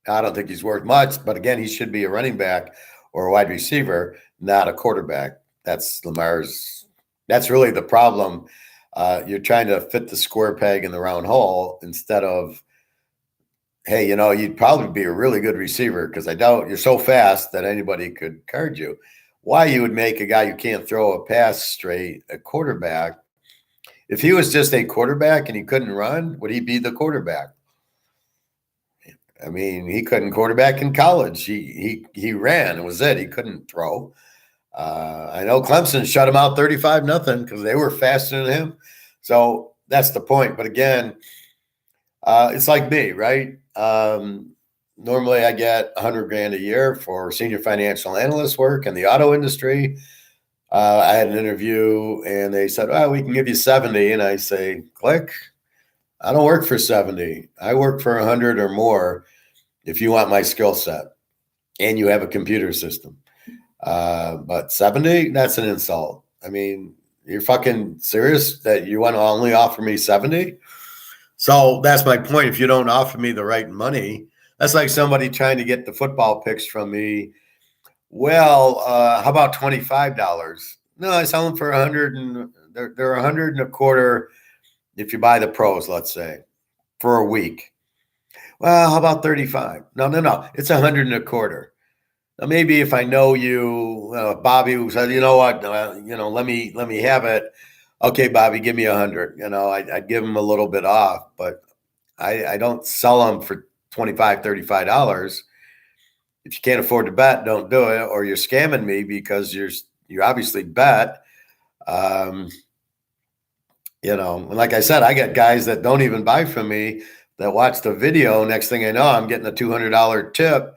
I don't think he's worth much, but again, he should be a running back or a wide receiver, not a quarterback. That's really the problem. You're trying to fit the square peg in the round hole instead of, hey, you'd probably be a really good receiver because you're so fast that anybody could guard you. Why you would make a guy who can't throw a pass straight a quarterback? If he was just a quarterback and he couldn't run, would he be the quarterback? I mean, he couldn't quarterback in college. He ran. It was it. He couldn't throw. I know Clemson shut him out 35-0 because they were faster than him. So that's the point. But again, it's like me, right? Normally I get $100,000 a year for senior financial analyst work in the auto industry. I had an interview and they said, well, we can give you 70. And I say, click. I don't work for 70. I work for 100 or more if you want my skill set and you have a computer system. But 70, that's an insult. I mean, you're fucking serious that you want to only offer me 70? So that's my point. If you don't offer me the right money, that's like somebody trying to get the football picks from me. Well, how about $25? No, I sell them for 100 and they're 100 and a quarter if you buy the pros, let's say, for a week. Well, how about 35? No. It's 100 and a quarter. Now, maybe if I know you, Bobby, who said, you know what, let me have it. Okay, Bobby, give me 100. I'd give him a little bit off, but I don't sell them for $25, $35. If you can't afford to bet, don't do it, or you're scamming me because you obviously bet. And like I said, I get guys that don't even buy from me that watch the video. Next thing I know, I'm getting a $200 tip.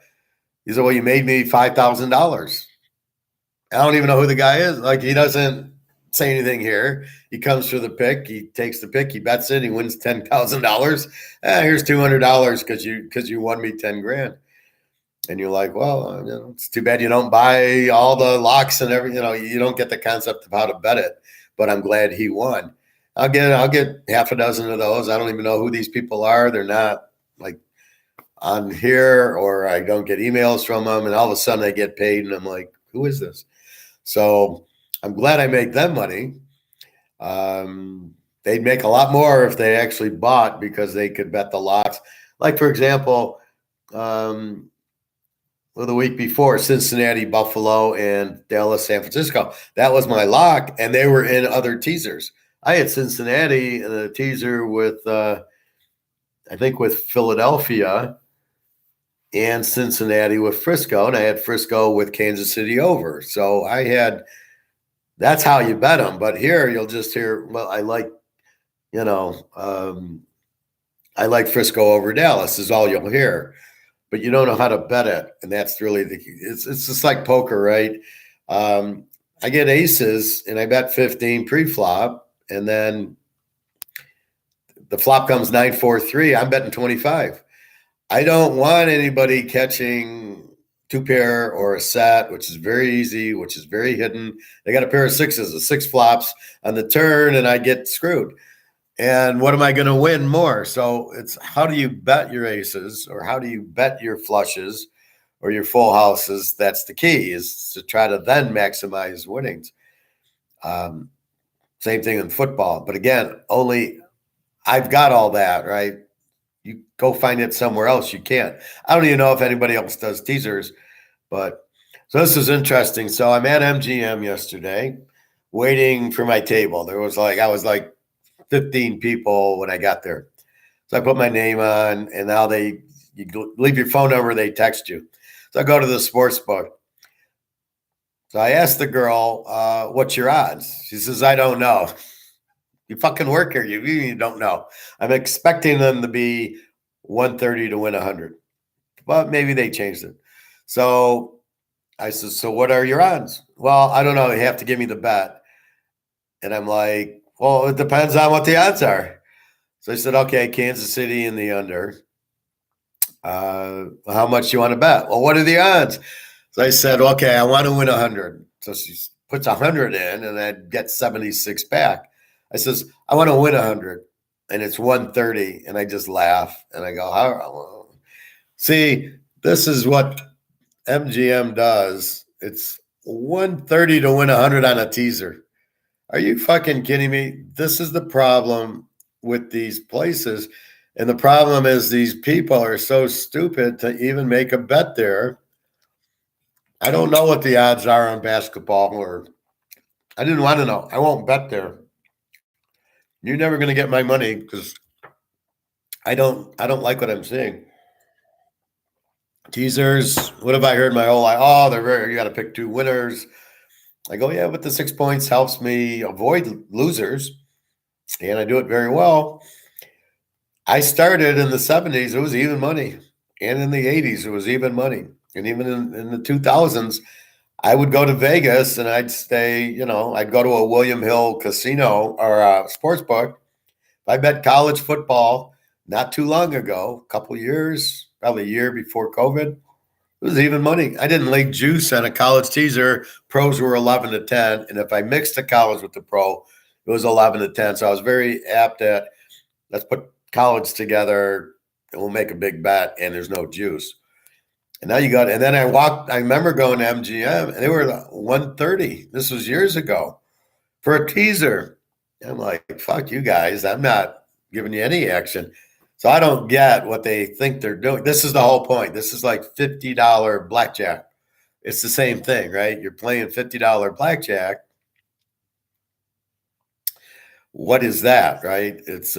He said, well, you made me $5,000. I don't even know who the guy is. Like, he doesn't say anything here. He comes for the pick. He takes the pick. He bets it. He wins $10,000. Here's $200 because you won me 10 grand. And you're like, well, it's too bad you don't buy all the locks and everything. You don't get the concept of how to bet it. But I'm glad he won. I'll get half a dozen of those. I don't even know who these people are. They're not like on here, or I don't get emails from them. And all of a sudden I get paid and I'm like, who is this? So I'm glad I make them money. They'd make a lot more if they actually bought because they could bet the locks. Like, for example, Well, the week before, Cincinnati, Buffalo, and Dallas, San Francisco. That was my lock, and they were in other teasers. I had Cincinnati in a teaser with, I think, with Philadelphia and Cincinnati with Frisco, and I had Frisco with Kansas City over. So I had that's how you bet them. But here you'll just hear, well, you know, I like Frisco over Dallas is all you'll hear, but you don't know how to bet it, and that's really the key. It's just like poker, right? Um, I get aces and I bet 15 pre-flop, and then the flop comes 9-4-3. I'm betting 25. I don't want anybody catching two pair or a set, which is very easy, which is very hidden. They got a pair of sixes, the six flops on the turn, and I get screwed. And what am I going to win more? So it's how do you bet your aces or how do you bet your flushes or your full houses? That's the key is to try to then maximize winnings. Um, Same thing in football. But again, only I've got all that, right? You go find it somewhere else. You can't. I don't even know if anybody else does teasers, but so this is interesting. So I'm at MGM yesterday waiting for my table. I was like 15 people when I got there. So I put my name on, and now you leave your phone number, they text you. So I go to the sports book. So I asked the girl, what's your odds? She says, I don't know. You fucking work here. You don't know. I'm expecting them to be 130 to win 100. But maybe they changed it. So I said, so what are your odds? Well, I don't know. You have to give me the bet. And I'm like, well, it depends on what the odds are. So I said, okay, Kansas City in the under. How much you want to bet? Well, what are the odds? So I said, okay, I want to win 100. So she puts 100 in and I get 76 back. I says, I want to win 100 and it's 130. And I just laugh and I go, how? See, this is what MGM does. It's 130 to win 100 on a teaser. Are you fucking kidding me? This is the problem with these places. And the problem is these people are so stupid to even make a bet there. I don't know what the odds are on basketball, or I didn't want to know. I won't bet there. You're never going to get my money because I don't like what I'm seeing. Teasers, what have I heard my whole life? Oh, you got to pick two winners. I go, yeah, but the 6 points helps me avoid losers, and I do it very well. I started in the 70s, it was even money. And in the 80s, it was even money. And even in the 2000s, I would go to Vegas and I'd stay, I'd go to a William Hill casino or a sports book. I bet college football not too long ago, a couple years, probably a year before COVID. It was even money. I didn't lay juice on a college teaser. Pros were 11 to 10. And if I mixed the college with the pro, it was 11 to 10. So I was very apt at let's put college together and we'll make a big bet and there's no juice. And now and then I remember going to MGM and they were 130. This was years ago for a teaser. And I'm like, fuck you guys. I'm not giving you any action. So I don't get what they think they're doing. This is the whole point. This is like $50 blackjack. It's the same thing, right? You're playing $50 blackjack. What is that, right? It's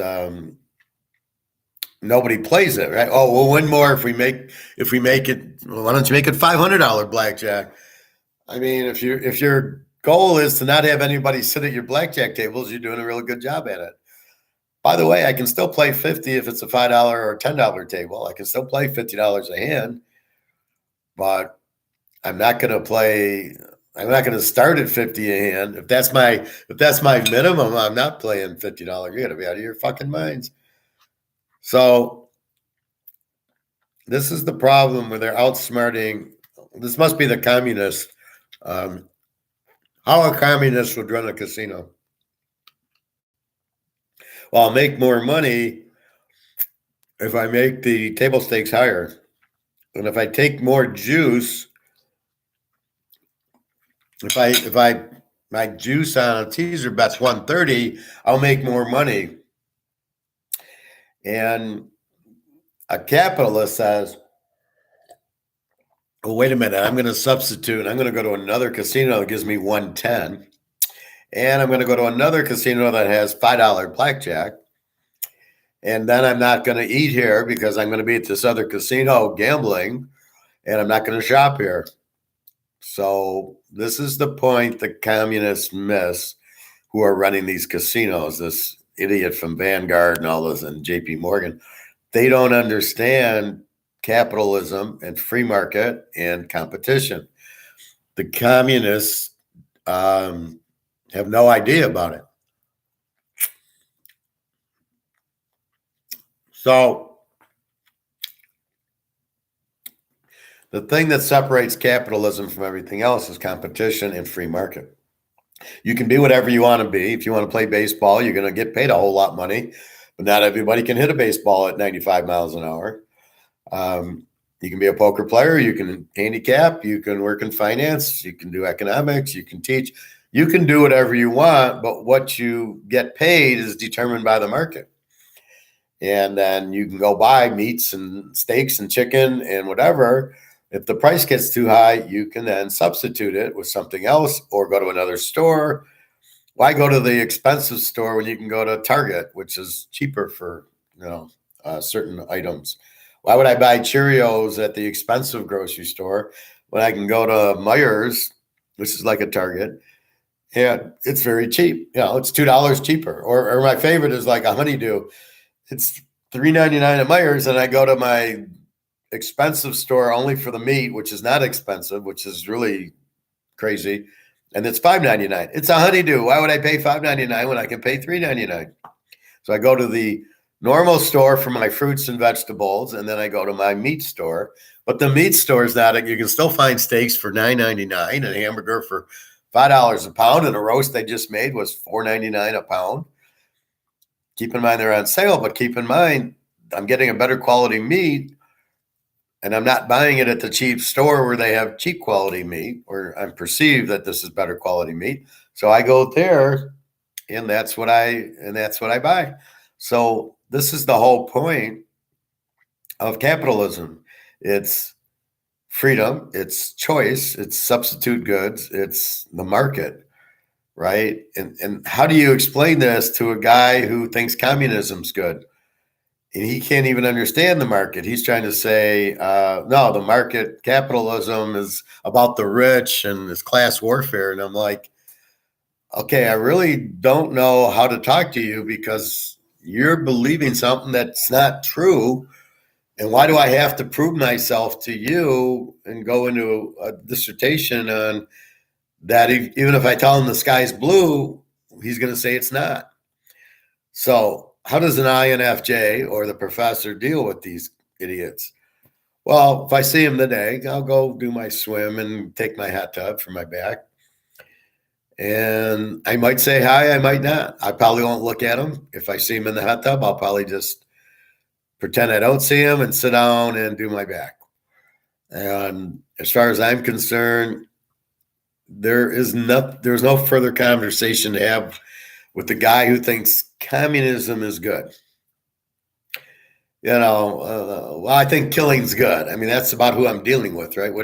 nobody plays it, right? Oh, we'll win more if we make it. Well, why don't you make it $500 blackjack? I mean, if your goal is to not have anybody sit at your blackjack tables, you're doing a really good job at it. By the way, I can still play 50 if it's a $5 or $10 table. I can still play $50 a hand, but I'm not going to play. I'm not going to start at 50 a hand. If that's my minimum, I'm not playing $50. You're going to be out of your fucking minds. So this is the problem where they're outsmarting. This must be the communist. How a communist would run a casino. Well, I'll make more money if I make the table stakes higher. And if I take more juice, if I my juice on a teaser bet's 130, I'll make more money. And a capitalist says, well, wait a minute, I'm going to substitute. I'm going to go to another casino that gives me 110. And I'm going to go to another casino that has $5 blackjack. And then I'm not going to eat here because I'm going to be at this other casino gambling, and I'm not going to shop here. So this is the point the communists miss who are running these casinos. This idiot from Vanguard and all those and JP Morgan. They don't understand capitalism and free market and competition. The communists have no idea about it. So the thing that separates capitalism from everything else is competition and free market. You can be whatever you want to be. If you want to play baseball, you're going to get paid a whole lot of money, but not everybody can hit a baseball at 95 miles an hour. You can be a poker player, you can handicap, you can work in finance, you can do economics, you can teach, you can do whatever you want, but what you get paid is determined by the market. And then you can go buy meats and steaks and chicken and whatever. If the price gets too high, you can then substitute it with something else or go to another store. Why go to the expensive store when you can go to Target, which is cheaper for certain items? Why would I buy Cheerios at the expensive grocery store when I can go to Meijer's, which is like a Target, and it's very cheap? It's $2 cheaper. Or my favorite is like a honeydew. It's $3.99 at Meijer's, and I go to my expensive store only for the meat, which is not expensive, which is really crazy, and it's $5.99. It's a honeydew. Why would I pay $5.99 when I can pay $3.99? So I go to the normal store for my fruits and vegetables, and then I go to my meat store. But the meat store is not. You can still find steaks for $9.99 and a hamburger for $5 a pound, and a roast they just made was $4.99 a pound. Keep in mind they're on sale, but keep in mind I'm getting a better quality meat, and I'm not buying it at the cheap store where they have cheap quality meat, or I'm perceived that this is better quality meat. So I go there, and that's what I buy. So this is the whole point of capitalism. It's freedom, it's choice, it's substitute goods, it's the market, right? And how do you explain this to a guy who thinks communism's good? And he can't even understand the market. He's trying to say, no, the market, capitalism is about the rich and it's class warfare. And I'm like, okay, I really don't know how to talk to you because you're believing something that's not true. And why do I have to prove myself to you and go into a dissertation on that? Even if I tell him the sky's blue, he's going to say it's not. So how does an INFJ or the professor deal with these idiots? Well, if I see him today, I'll go do my swim and take my hot tub for my back. And I might say hi, I might not. I probably won't look at him. If I see him in the hot tub, I'll probably just pretend I don't see him and sit down and do my back. And as far as I'm concerned, there's no further conversation to have with the guy who thinks communism is good. Well, I think killing's good. I mean, that's about who I'm dealing with, right?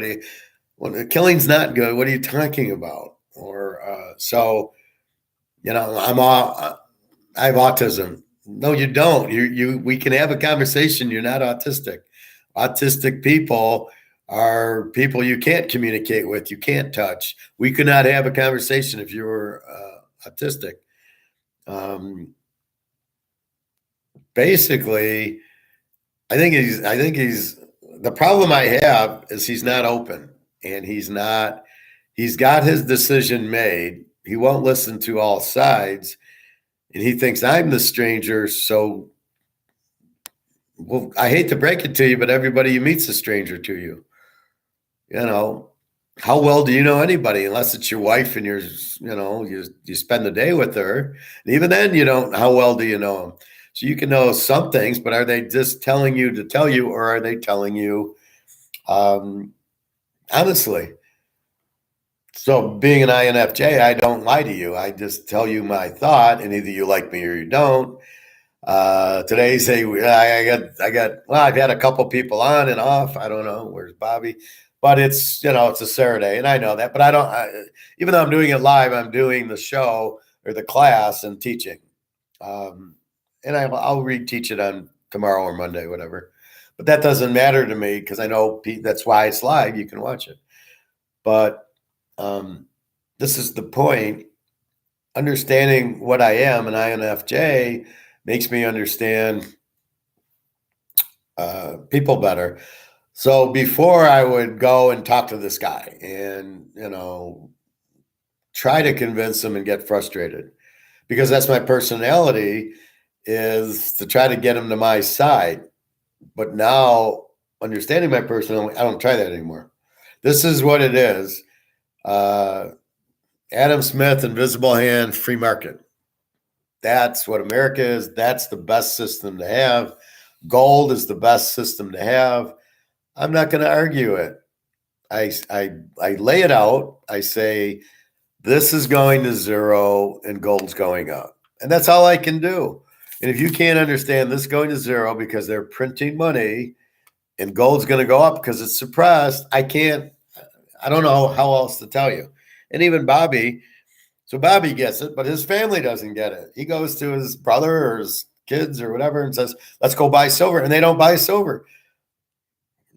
When killing's not good, what are you talking about? Or I have autism. No, you don't. We can have a conversation. You're not autistic. Autistic people are people you can't communicate with, you can't touch. We could not have a conversation if you were autistic. Basically, I think he's the problem I have is he's not open, and he's got his decision made. He won't listen to all sides, and he thinks I'm the stranger. So, well, I hate to break it to you, but everybody you meet's a stranger to you. How well do you know anybody unless it's your wife and you spend the day with her? And even then, you don't. How well do you know them? So you can know some things, but are they just telling you to tell you, or are they telling you honestly? So being an INFJ, I don't lie to you. I just tell you my thought, and either you like me or you don't. Today's I've had a couple people on and off. I don't know. Where's Bobby? but it's, it's a Saturday, and I know that, but even though I'm doing it live, I'm doing the show or the class and teaching. And I'll reteach it on tomorrow or Monday, whatever. But that doesn't matter to me because I know that's why it's live. You can watch it. But this is the point. Understanding what I am, an INFJ, makes me understand people better. So before I would go and talk to this guy and, try to convince him and get frustrated because that's my personality, is to try to get him to my side. But now, understanding my personality, I don't try that anymore. This is what it is. Adam Smith, Invisible Hand, free market. That's what America is. That's the best system to have. Gold is the best system to have. I'm not going to argue it. I lay it out. I say, this is going to zero and gold's going up. And that's all I can do. And if you can't understand this going to zero because they're printing money and gold's going to go up because it's suppressed, I don't know how else to tell you. And even Bobby, so Bobby gets it, but his family doesn't get it. He goes to his brother or his kids or whatever and says, let's go buy silver. And they don't buy silver.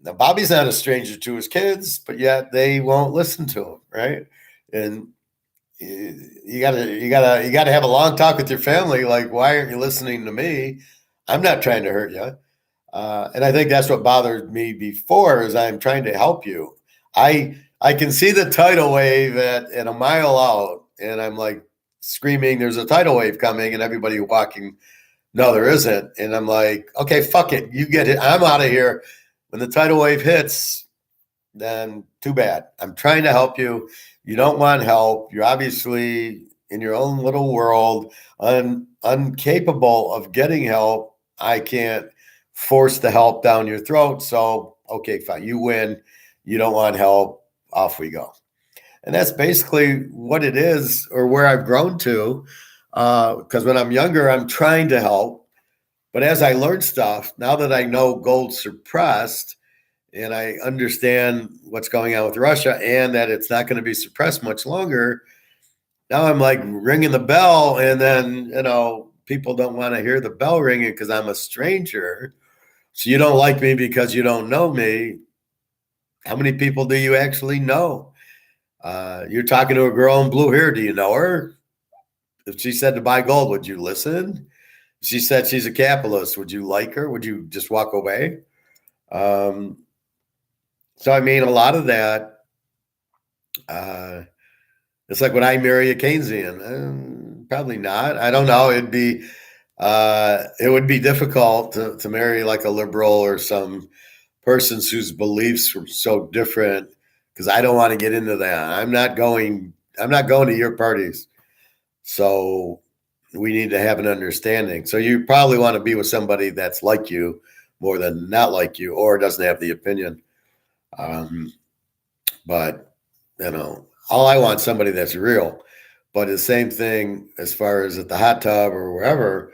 Now, Bobby's not a stranger to his kids, but yet they won't listen to him, right? And you gotta have a long talk with your family. Like, why aren't you listening to me? I'm not trying to hurt you. And I think that's what bothered me before is I'm trying to help you. I can see the tidal wave at a mile out, and I'm like screaming, there's a tidal wave coming, and everybody walking, no, there isn't. And I'm like, okay, fuck it. You get it. I'm out of here. When the tidal wave hits, then too bad. I'm trying to help you. You don't want help. You're obviously in your own little world, incapable of getting help. I can't force the help down your throat. So, okay, fine. You win. You don't want help. Off we go. And that's basically what it is, or where I've grown to. Because when I'm younger, I'm trying to help. But as I learn stuff, now that I know gold's suppressed and I understand what's going on with Russia and that it's not going to be suppressed much longer, now I'm like ringing the bell, and then, people don't want to hear the bell ringing because I'm a stranger. So you don't like me because you don't know me. How many people do you actually know? You're talking to a girl in blue hair. Do you know her? If she said to buy gold, would you listen? If she said she's a capitalist, would you like her? Would you just walk away? So, I mean, a lot of that, it's like, would I marry a Keynesian? Probably not. I don't know. It would be difficult to marry like a liberal or some persons whose beliefs were so different, because I don't want to get into that. I'm not going to your parties. So we need to have an understanding. So you probably want to be with somebody that's like you more than not like you, or doesn't have the opinion. But all I want somebody that's real. But the same thing as far as at the hot tub or wherever.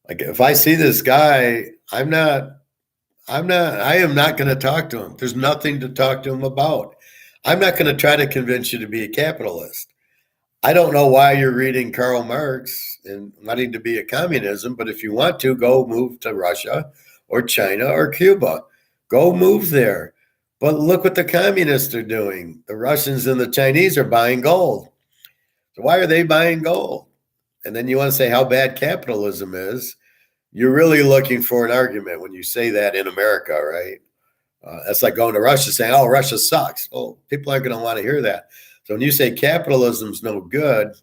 Like, if I see this guy, I am not going to talk to him. There's nothing to talk to him about. I'm not going to try to convince you to be a capitalist. I don't know why you're reading Karl Marx and wanting to be a communism, but if you want to, go move to Russia or China or Cuba. Go move there. But look what the communists are doing. The Russians and the Chinese are buying gold. So why are they buying gold? And then you want to say how bad capitalism is. You're really looking for an argument when you say that in America, right? That's like going to Russia saying, oh, Russia sucks. Oh, people aren't going to want to hear that. So when you say capitalism's no good,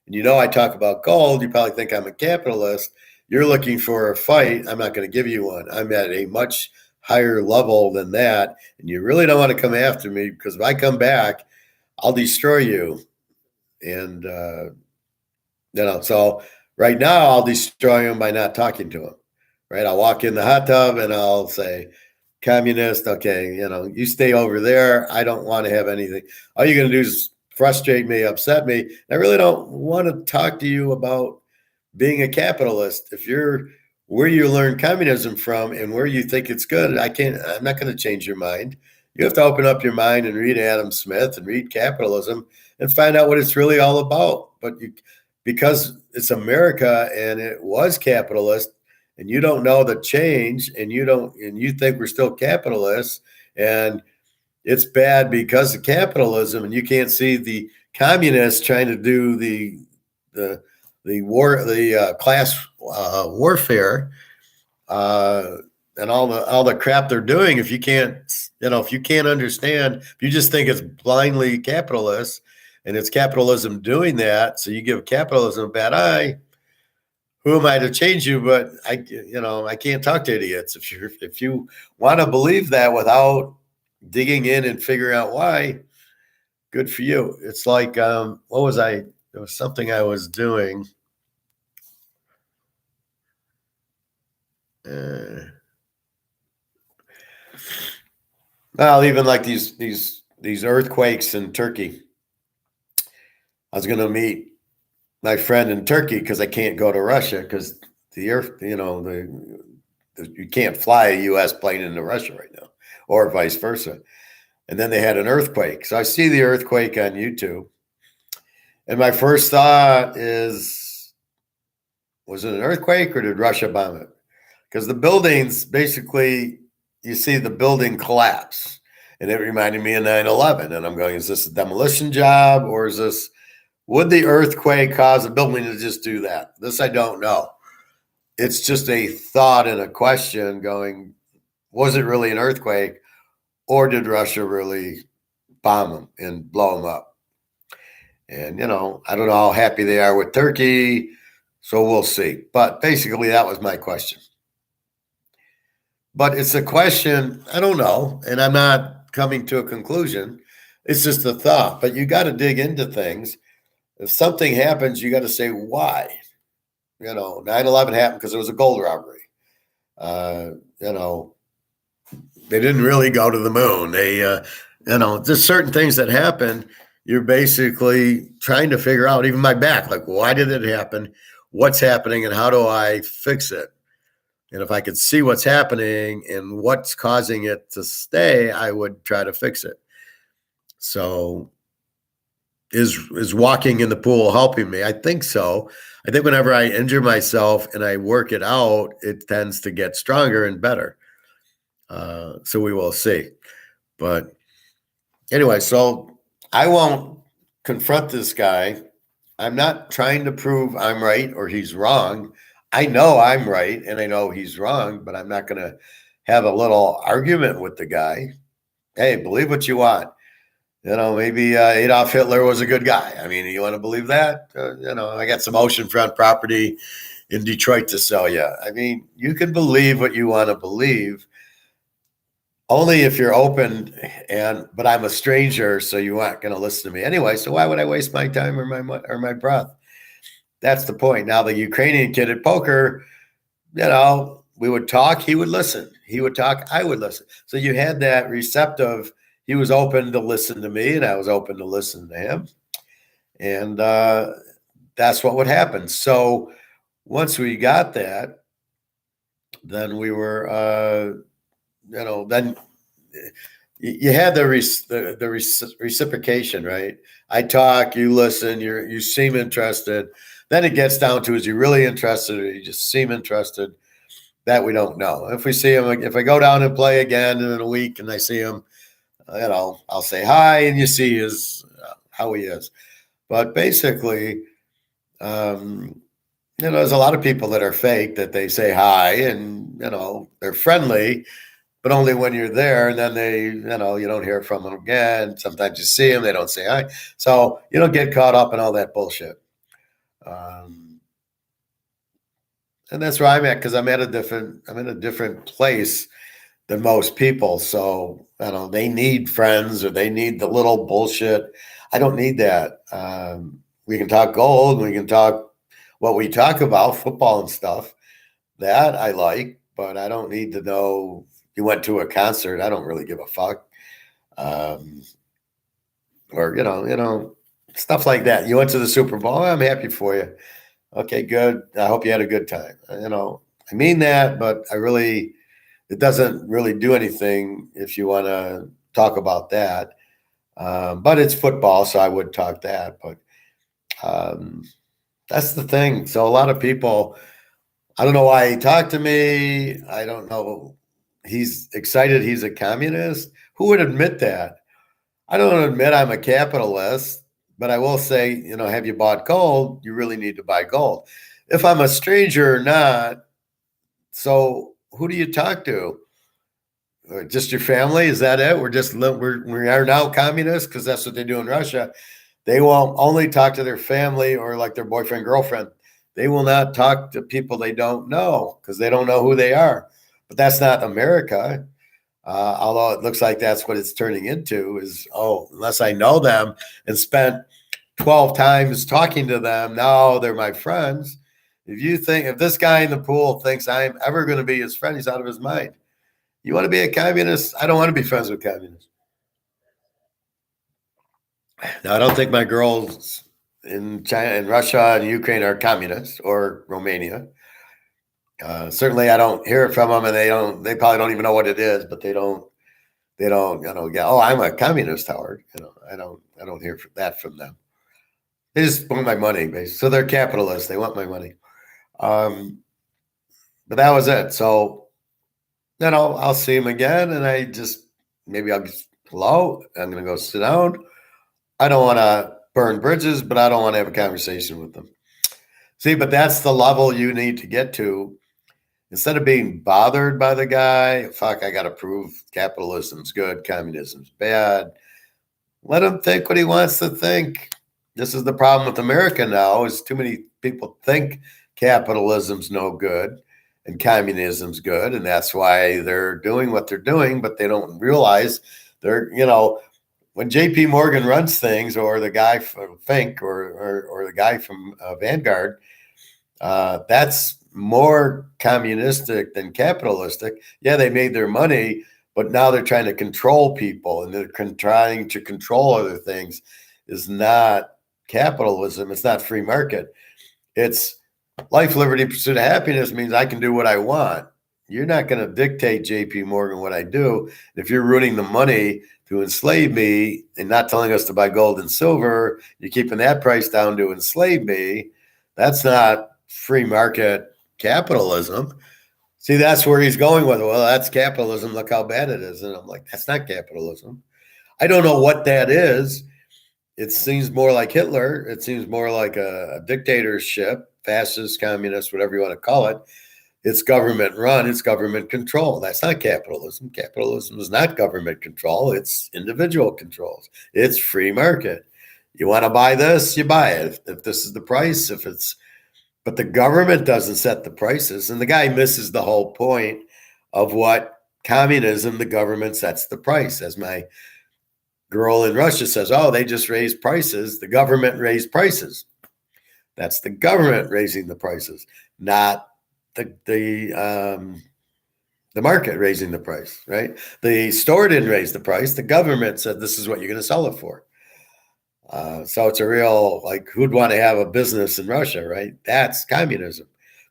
and I talk about gold, you probably think I'm a capitalist. You're looking for a fight. I'm not going to give you one. I'm at a much higher level than that. And you really don't want to come after me, because if I come back, I'll destroy you. And, so right now I'll destroy him by not talking to him, right? I'll walk in the hot tub and I'll say, communist, okay, you stay over there. I don't want to have anything. All you're going to do is frustrate me, upset me. I really don't want to talk to you about being a capitalist. If you're where you learn communism from and where you think it's good, I'm not going to change your mind. You have to open up your mind and read Adam Smith and read Capitalism and find out what it's really all about. But because it's America and it was capitalist, and you don't know the change, and you think we're still capitalists, and it's bad because of capitalism, and you can't see the communists trying to do the class warfare, and all the crap they're doing. If you can't, if you can't understand, if you just think it's blindly capitalist and it's capitalism doing that, so you give capitalism a bad eye, who am I to change you? But I can't talk to idiots. If you want to believe that without digging in and figuring out why, good for you. It's like, what was I? There was something I was doing. Well, even like these earthquakes in Turkey. I was going to meet my friend in Turkey because I can't go to Russia because the earth, you can't fly a U.S. plane into Russia right now, or vice versa. And then they had an earthquake. So I see the earthquake on YouTube. And my first thought is, was it an earthquake or did Russia bomb it? Because the buildings, basically, you see the building collapse. And it reminded me of 9/11. And I'm going, is this a demolition job, or would the earthquake cause a building to just do that? This I don't know. It's just a thought and a question going, was it really an earthquake, or did Russia really bomb them and blow them up? And, I don't know how happy they are with Turkey, so we'll see. But basically, that was my question. But it's a question, I don't know, and I'm not coming to a conclusion. It's just a thought. But you got to dig into things. If something happens, you got to say why. 9/11 happened because it was a gold robbery. They didn't really go to the moon. They, just certain things that happen. You're basically trying to figure out, even my back, like, why did it happen? What's happening, and how do I fix it? And if I could see what's happening and what's causing it to stay, I would try to fix it. So is walking in the pool helping me? I think so. I think whenever I injure myself and I work it out, it tends to get stronger and better. So we will see. But anyway, so I won't confront this guy. I'm not trying to prove I'm right or he's wrong. I know I'm right and I know he's wrong, but I'm not going to have a little argument with the guy. Hey, believe what you want. Maybe Adolf Hitler was a good guy. I mean, you want to believe that? I got some oceanfront property in Detroit to sell you. I mean, you can believe what you want to believe, only if you're open. But I'm a stranger, so you aren't going to listen to me anyway. So why would I waste my time or my breath? That's the point. Now, the Ukrainian kid at poker, we would talk, he would listen. He would talk, I would listen. So you had that receptive. He was open to listen to me, and I was open to listen to him. And that's what would happen. So once we got that, then we were, then you had the reciprocation, right? I talk, you listen, you seem interested. Then it gets down to, is he really interested, or you just seem interested? That we don't know. If we see him, if I go down and play again in a week and I see him, I'll say hi, and you see how he is. But basically, there's a lot of people that are fake, that they say hi and, they're friendly, but only when you're there. And then they, you don't hear from them again. Sometimes you see them, they don't say hi. So you don't get caught up in all that bullshit. And that's where I'm at, because I'm in a different place than most people. So, they need friends, or they need the little bullshit. I don't need that. We can talk gold. We can talk what we talk about, football and stuff. That I like, but I don't need to know you went to a concert. I don't really give a fuck. Or, stuff like that. You went to the Super Bowl. I'm happy for you. Okay, good. I hope you had a good time. I mean that, but it doesn't really do anything if you want to talk about that. But it's football, so I would talk that. But that's the thing. So a lot of people, I don't know why he talked to me. I don't know. He's excited he's a communist. Who would admit that? I don't admit I'm a capitalist, but I will say, have you bought gold? You really need to buy gold. If I'm a stranger or not, so who do you talk to? Just your family? Is that it? We are now communists because that's what they do in Russia. They will only talk to their family or like their boyfriend, girlfriend. They will not talk to people they don't know because they don't know who they are. But that's not America. Although it looks like that's what it's turning into is, unless I know them and spent 12 times talking to them, now they're my friends. If this guy in the pool thinks I'm ever going to be his friend, he's out of his mind. You want to be a communist? I don't want to be friends with communists. Now, I don't think my girls in China and Russia and Ukraine are communists or Romania. Certainly, I don't hear it from them, and they probably don't even know what it is, but they don't, I'm a communist, Howard. I don't hear that from them. They just want my money, basically. So they're capitalists. They want my money. But that was it. So, I'll see him again, and maybe I'll just, hello, I'm going to go sit down. I don't want to burn bridges, but I don't want to have a conversation with them. See, but that's the level you need to get to. Instead of being bothered by the guy, I got to prove capitalism's good, communism's bad. Let him think what he wants to think. This is the problem with America now is too many people think capitalism's no good and communism's good. And that's why they're doing what they're doing, but they don't realize they're, when JP Morgan runs things or the guy from Fink or the guy from Vanguard, that's more communistic than capitalistic. Yeah, they made their money, but now they're trying to control people and they're trying to control other things. Is not capitalism. It's not free market. It's life, liberty, pursuit of happiness means I can do what I want. You're not going to dictate JP Morgan what I do. If you're ruining the money to enslave me and not telling us to buy gold and silver, you're keeping that price down to enslave me. That's not free market capitalism. See, that's where he's going with it. Well, that's capitalism. Look how bad it is. And I'm like, that's not capitalism. I don't know what that is. It seems more like Hitler. It seems more like a dictatorship, fascist, communist, whatever you want to call it. It's government run. It's government control. That's not capitalism. Capitalism is not government control. It's individual controls. It's free market. You want to buy this, you buy it. If this is the price, but the government doesn't set the prices. And the guy misses the whole point of what communism, the government sets the price. As my girl in Russia says, they just raised prices. The government raised prices. That's the government raising the prices, not the market raising the price, right? The store didn't raise the price. The government said, this is what you're going to sell it for. So it's a real, who'd want to have a business in Russia, right? That's communism.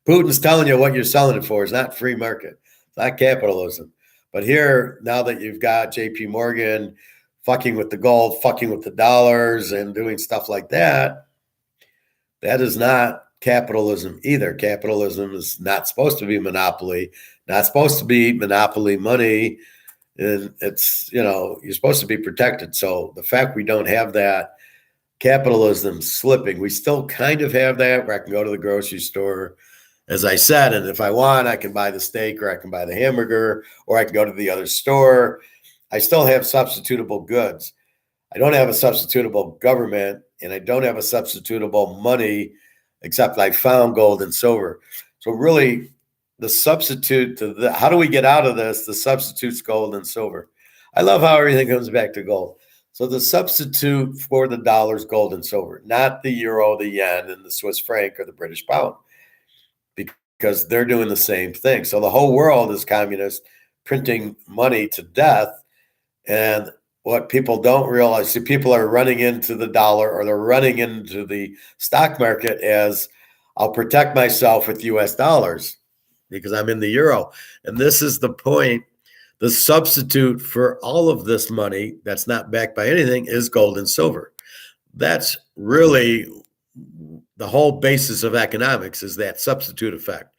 Putin's telling you what you're selling it for is not free market. It's not capitalism. But here, now that you've got JP Morgan fucking with the gold, fucking with the dollars and doing stuff like that, that is not capitalism either. Capitalism is not supposed to be monopoly, not supposed to be monopoly money. And it's, you're supposed to be protected. So the fact we don't have that, capitalism slipping, we still kind of have that where I can go to the grocery store, as I said, and if I want, I can buy the steak or I can buy the hamburger or I can go to the other store. I still have substitutable goods. I don't have a substitutable government and I don't have a substitutable money, except I found gold and silver. So really, the substitute to how do we get out of this? The substitute's gold and silver. I love how everything comes back to gold. So the substitute for the dollar is gold and silver, not the euro, the yen, and the Swiss franc or the British pound, because they're doing the same thing. So the whole world is communist, printing money to death. And what people don't realize, people are running into the dollar or they're running into the stock market as I'll protect myself with US dollars because I'm in the euro. And this is the point. The substitute for all of this money that's not backed by anything is gold and silver. That's really the whole basis of economics, is that substitute effect.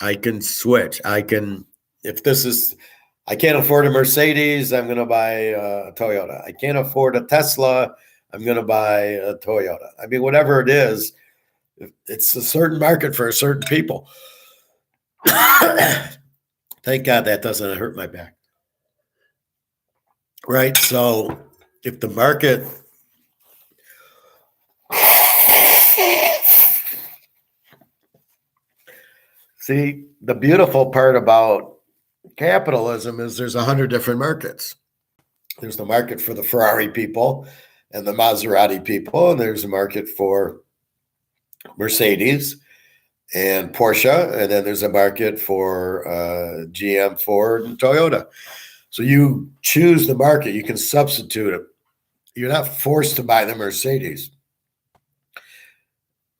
I can switch. I can't afford a Mercedes, I'm going to buy a Toyota. I can't afford a Tesla, I'm going to buy a Toyota. I mean, whatever it is, it's a certain market for certain people. Thank God that doesn't hurt my back. Right? So if the market see, the beautiful part about capitalism is there's 100 different markets. There's the market for the Ferrari people and the Maserati people, and there's a market for Mercedes and Porsche, and then there's a market for GM, Ford, and Toyota. So you choose the market. You can substitute it. You're not forced to buy the Mercedes.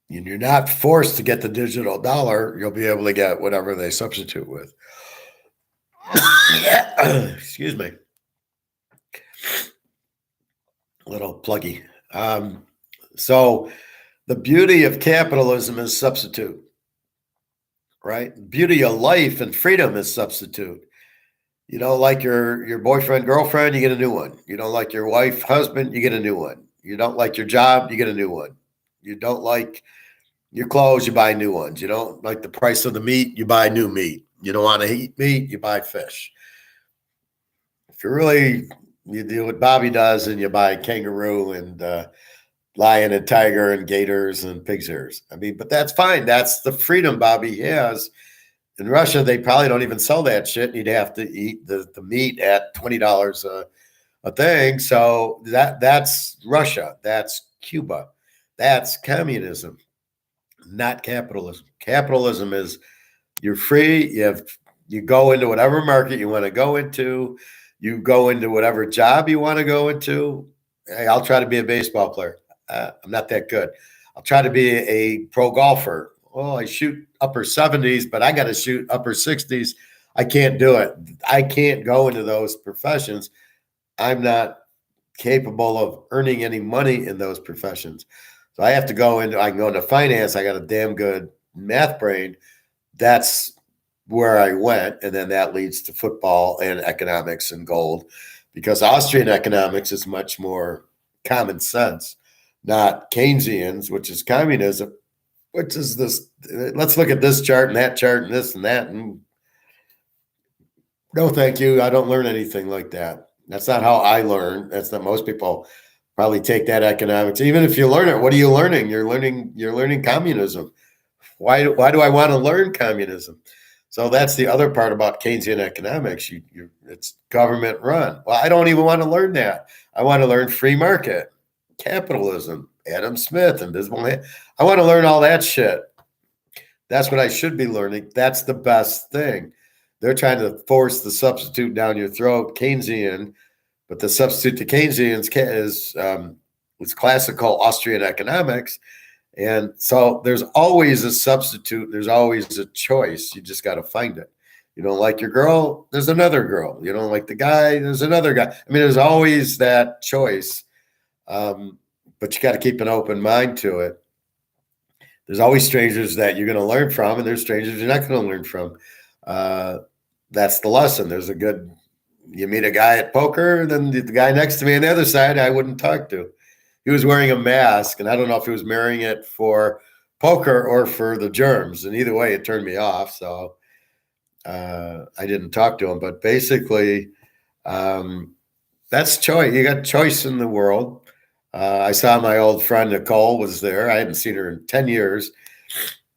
And you're not forced to get the digital dollar. You'll be able to get whatever they substitute with. Excuse me. A little pluggy. So the beauty of capitalism is substitute, right? The beauty of life and freedom is substitute. You don't like your boyfriend, girlfriend, you get a new one. You don't like your wife, husband, you get a new one. You don't like your job, you get a new one. You don't like your clothes, you buy new ones. You don't like the price of the meat, you buy new meat. You don't want to eat meat, you buy fish. If you do what Bobby does and you buy kangaroo and lion and tiger and gators and pig's ears. I mean, but that's fine. That's the freedom Bobby has. In Russia, they probably don't even sell that shit. You'd have to eat the meat at $20 a thing. So that's Russia. That's Cuba. That's communism, not capitalism. Capitalism is you're free. You go into whatever market you want to go into. You go into whatever job you want to go into. Hey, I'll try to be a baseball player. I'm not that good. I'll try to be a pro golfer. Oh, I shoot upper 70s, but I got to shoot upper 60s. I can't do it. I can't go into those professions. I'm not capable of earning any money in those professions. So I can go into finance. I got a damn good math brain. That's where I went. And then that leads to football and economics and gold, because Austrian economics is much more common sense, not Keynesians, which is communism, which is this. Let's look at this chart and that chart and this and that. And no, thank you. I don't learn anything like that. That's not how I learn. That's not most people probably take that economics. Even if you learn it, what are you learning? You're learning communism. Why do I want to learn communism? So that's the other part about Keynesian economics. It's government run. Well, I don't even want to learn that. I want to learn free market, capitalism, Adam Smith, invisible hand. I want to learn all that shit. That's what I should be learning. That's the best thing. They're trying to force the substitute down your throat, Keynesian, but the substitute to Keynesians is classical Austrian economics. And so there's always a substitute. There's always a choice. You just got to find it. You don't like your girl, there's another girl. You don't like the guy, there's another guy. I mean, there's always that choice. But you got to keep an open mind to it. There's always strangers that you're going to learn from, and there's strangers you're not going to learn from. That's the lesson. You meet a guy at poker, then the guy next to me on the other side, I wouldn't talk to. He was wearing a mask, and I don't know if he was wearing it for poker or for the germs. And either way, it turned me off. So I didn't talk to him. But basically, that's choice. You got choice in the world. I saw my old friend Nicole was there. I hadn't seen her in 10 years.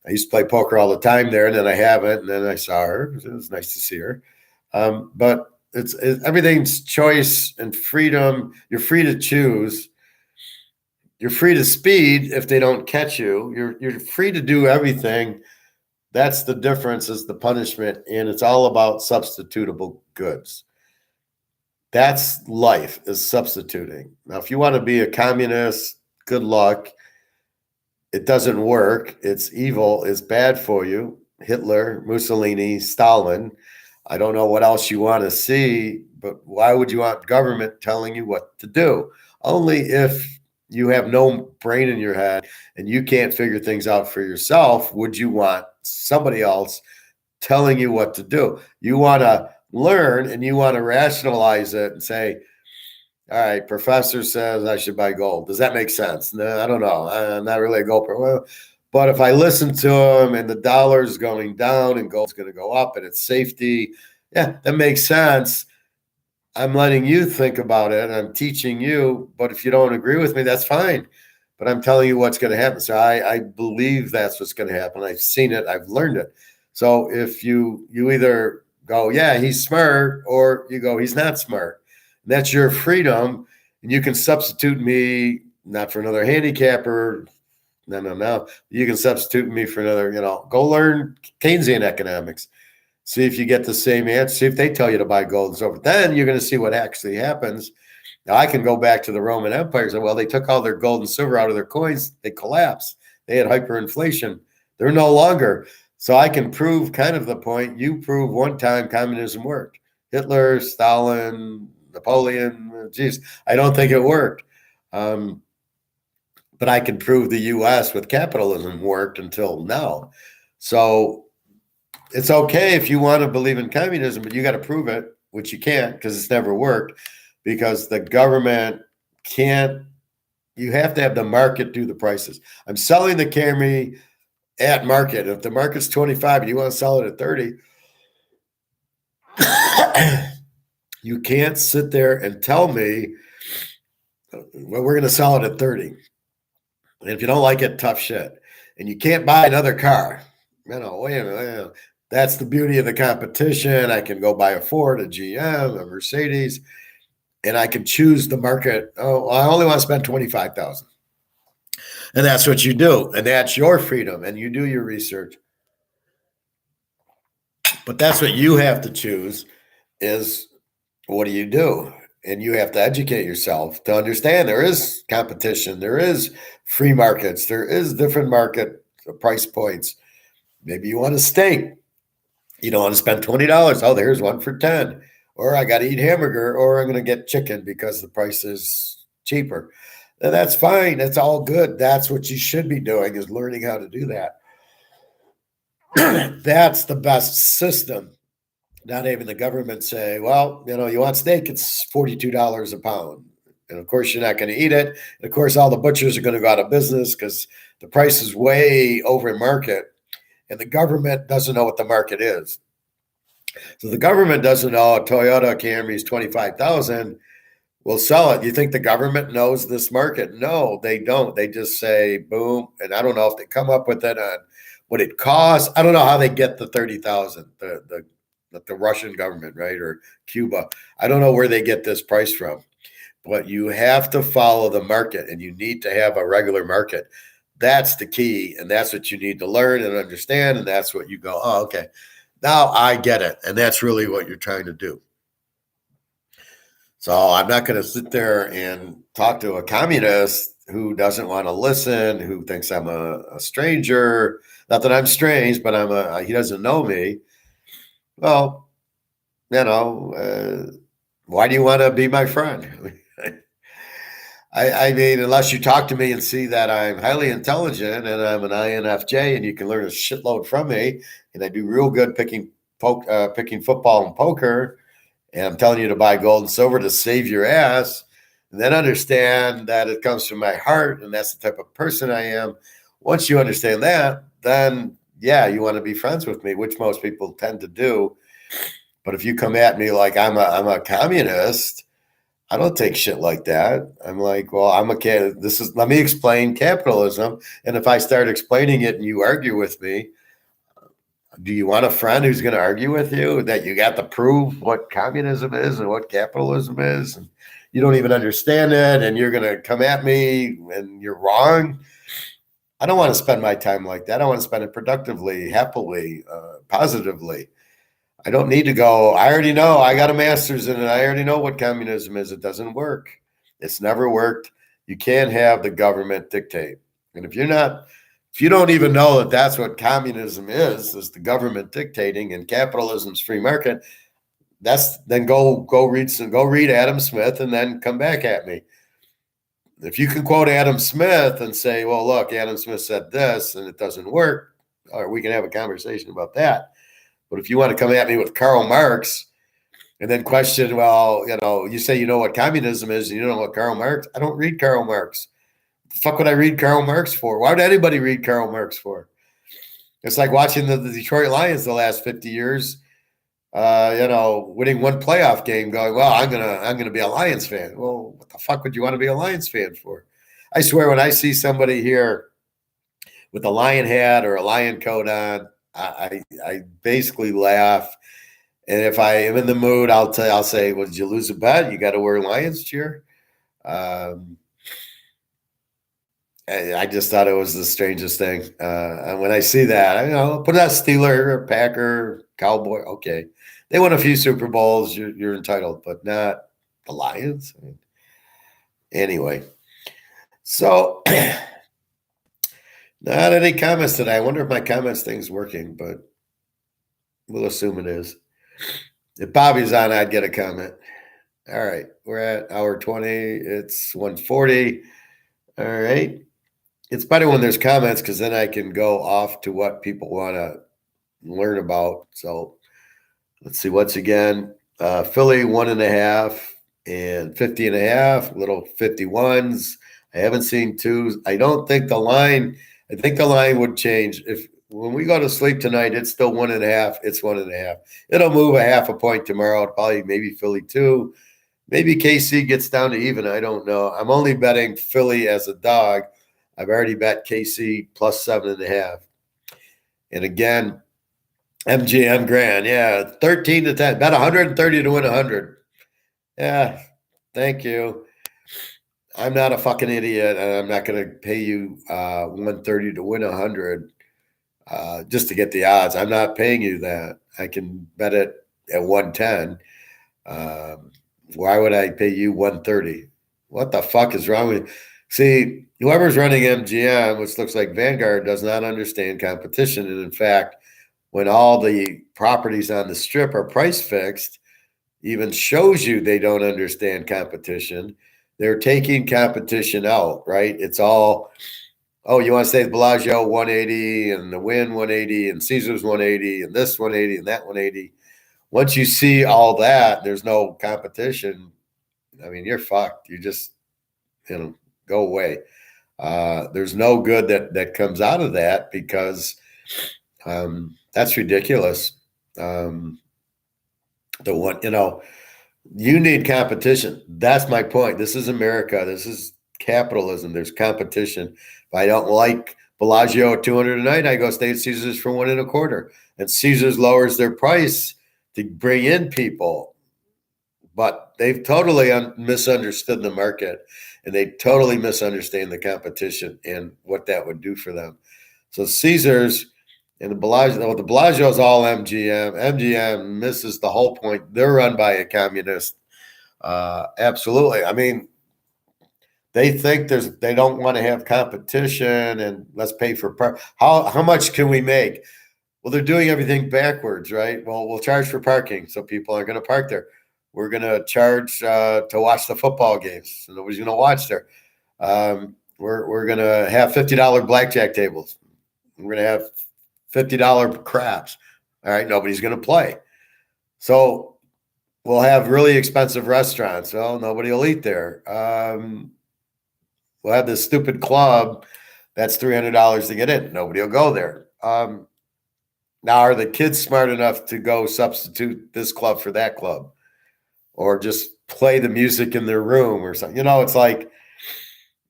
I used to play poker all the time there, and then I haven't. And then I saw her. It was nice to see her. But it's everything's choice and freedom. You're free to choose. You're free to speed if they don't catch you. You're free to do everything. That's the difference, is the punishment, and it's all about substitutable goods. That's life, is substituting. Now, if you want to be a communist, good luck. It doesn't work. It's evil. It's bad for you. Hitler, Mussolini, Stalin. I don't know what else you want to see, but why would you want government telling you what to do? Only if you have no brain in your head and you can't figure things out for yourself, would you want somebody else telling you what to do? You want to learn and you want to rationalize it and say, all right, professor says I should buy gold. Does that make sense? No, I don't know. I'm not really a gold person. Well, but if I listen to him and the dollar's going down and gold's going to go up and it's safety, yeah, that makes sense. I'm letting you think about it. I'm teaching you, but if you don't agree with me, that's fine. But I'm telling you what's going to happen. So I believe that's what's going to happen. I've seen it. I've learned it. So if you either go, yeah, he's smart, or you go, he's not smart. That's your freedom. And you can substitute me not for another handicapper. No. You can substitute me for another, go learn Keynesian economics. See if you get the same answer. See if they tell you to buy gold and silver. Then you're going to see what actually happens. Now, I can go back to the Roman Empire and say, well, they took all their gold and silver out of their coins. They collapsed. They had hyperinflation. They're no longer. So I can prove kind of the point. You prove one time communism worked. Hitler, Stalin, Napoleon, geez, I don't think it worked. But I can prove the U.S. with capitalism worked until now. So it's okay if you want to believe in communism, but you got to prove it, which you can't because it's never worked, because the government can't. You have to have the market do the prices. I'm selling the Camry at market. If the market's 25 and you want to sell it at 30, you can't sit there and tell me, well, we're going to sell it at 30. And if you don't like it, tough shit. And you can't buy another car. Wait a minute. That's the beauty of the competition. I can go buy a Ford, a GM, a Mercedes, and I can choose the market. Oh, I only want to spend $25,000. And that's what you do. And that's your freedom. And you do your research. But that's what you have to choose is, what do you do? And you have to educate yourself to understand there is competition. There is free markets. There is different market price points. Maybe you want a steak. You don't want to spend $20. Oh, there's one for 10. Or I got to eat hamburger, or I'm going to get chicken because the price is cheaper. And that's fine. That's all good. That's what you should be doing, is learning how to do that. That's the best system. Not even the government say, well, you want steak, it's $42 a pound. And of course, you're not going to eat it. And of course, all the butchers are going to go out of business because the price is way over market. And the government doesn't know what the market is. So the government doesn't know a Toyota Camry is $25,000. We'll sell it. You think the government knows this market? No, they don't. They just say boom. And I don't know if they come up with it on what it costs. I don't know how they get the 30,000. The Russian government, right, or Cuba. I don't know where they get this price from. But you have to follow the market, and you need to have a regular market. That's the key, and that's what you need to learn and understand, and that's what you go, oh, okay, now I get it, and that's really what you're trying to do. So I'm not going to sit there and talk to a communist who doesn't want to listen, who thinks I'm a stranger. Not that I'm strange, but he doesn't know me. Well, why do you want to be my friend? I mean, unless you talk to me and see that I'm highly intelligent and I'm an INFJ and you can learn a shitload from me, and I do real good picking football and poker, and I'm telling you to buy gold and silver to save your ass, and then understand that it comes from my heart and that's the type of person I am. Once you understand that, then yeah, you want to be friends with me, which most people tend to do. But if you come at me like I'm a communist, I don't take shit like that. I'm like, well, let me explain capitalism. And if I start explaining it and you argue with me, do you want a friend who's going to argue with you that you got to prove what communism is and what capitalism is? And you don't even understand it, and you're going to come at me and you're wrong. I don't want to spend my time like that. I want to spend it productively, happily, positively. I don't need to go. I already know. I got a master's in it. I already know what communism is. It doesn't work. It's never worked. You can't have the government dictate. And if you're not If you don't even know that that's what communism is the government dictating, and capitalism's free market, then go read Adam Smith and then come back at me. If you can quote Adam Smith and say, well, look, Adam Smith said this and it doesn't work, or we can have a conversation about that. But if you want to come at me with Karl Marx and then question, well, you say you know what communism is and you don't know what Karl Marx, I don't read Karl Marx. The fuck would I read Karl Marx for? Why would anybody read Karl Marx for? It's like watching the Detroit Lions the last 50 years, winning one playoff game, going, well, I'm gonna be a Lions fan. Well, what the fuck would you want to be a Lions fan for? I swear, when I see somebody here with a lion hat or a lion coat on, I basically laugh. And if I am in the mood, I'll say, well, did you lose a bet? You got to wear Lions cheer. I just thought it was the strangest thing. And when I see that, put that Steeler, Packer, Cowboy. Okay, they won a few Super Bowls. You're entitled, but not the Lions. Anyway, so not any comments today. I wonder if my comments thing's working, but we'll assume it is. If Bobby's on, I'd get a comment. All right, we're at hour 20. It's 1:40. All right. It's better when there's comments because then I can go off to what people want to learn about. So let's see. Once again, Philly 1.5 and 50.5, little 51s. I haven't seen 2s. I don't think the line. I think the line would change if when we go to sleep tonight. It's still 1.5. It's 1.5. It'll move a half a point tomorrow. Probably maybe Philly 2. Maybe KC gets down to even. I don't know. I'm only betting Philly as a dog. I've already bet KC plus 7.5. And again, MGM Grand, 13-10. Bet 130 to win 100. Yeah, thank you. I'm not a fucking idiot, and I'm not going to pay you 130 to win 100 just to get the odds. I'm not paying you that. I can bet it at 110. Why would I pay you 130? What the fuck is wrong with you? See, whoever's running MGM, which looks like Vanguard, does not understand competition. And in fact, when all the properties on the strip are price fixed, even shows you they don't understand competition. They're taking competition out, right? It's all, you want to say the Bellagio 180 and the Wynn 180 and Caesars 180 and this 180 and that 180. Once you see all that, there's no competition. I mean, you're fucked. You just, go away. There's no good that comes out of that because that's ridiculous. You need competition. That's my point. This is America. This is capitalism. There's competition. If I don't like Bellagio at 200 a night, I go stay at Caesars for 1.25. And Caesars lowers their price to bring in people. But they've totally misunderstood the market, and they totally misunderstand the competition and what that would do for them. So Caesars and the Bellagio is all MGM. MGM misses the whole point. They're run by a communist. Absolutely. I mean, they think they don't want to have competition and let's pay for how much can we make? Well, they're doing everything backwards, right? Well, we'll charge for parking, so people are going to park there. We're going to charge to watch the football games, so nobody's going to watch there. We're going to have $50 blackjack tables. We're going to have $50 craps. All right, nobody's going to play. So we'll have really expensive restaurants. Well, nobody will eat there. We'll have this stupid club that's $300 to get in. Nobody will go there. Now, are the kids smart enough to go substitute this club for that club? Or just play the music in their room or something? It's like,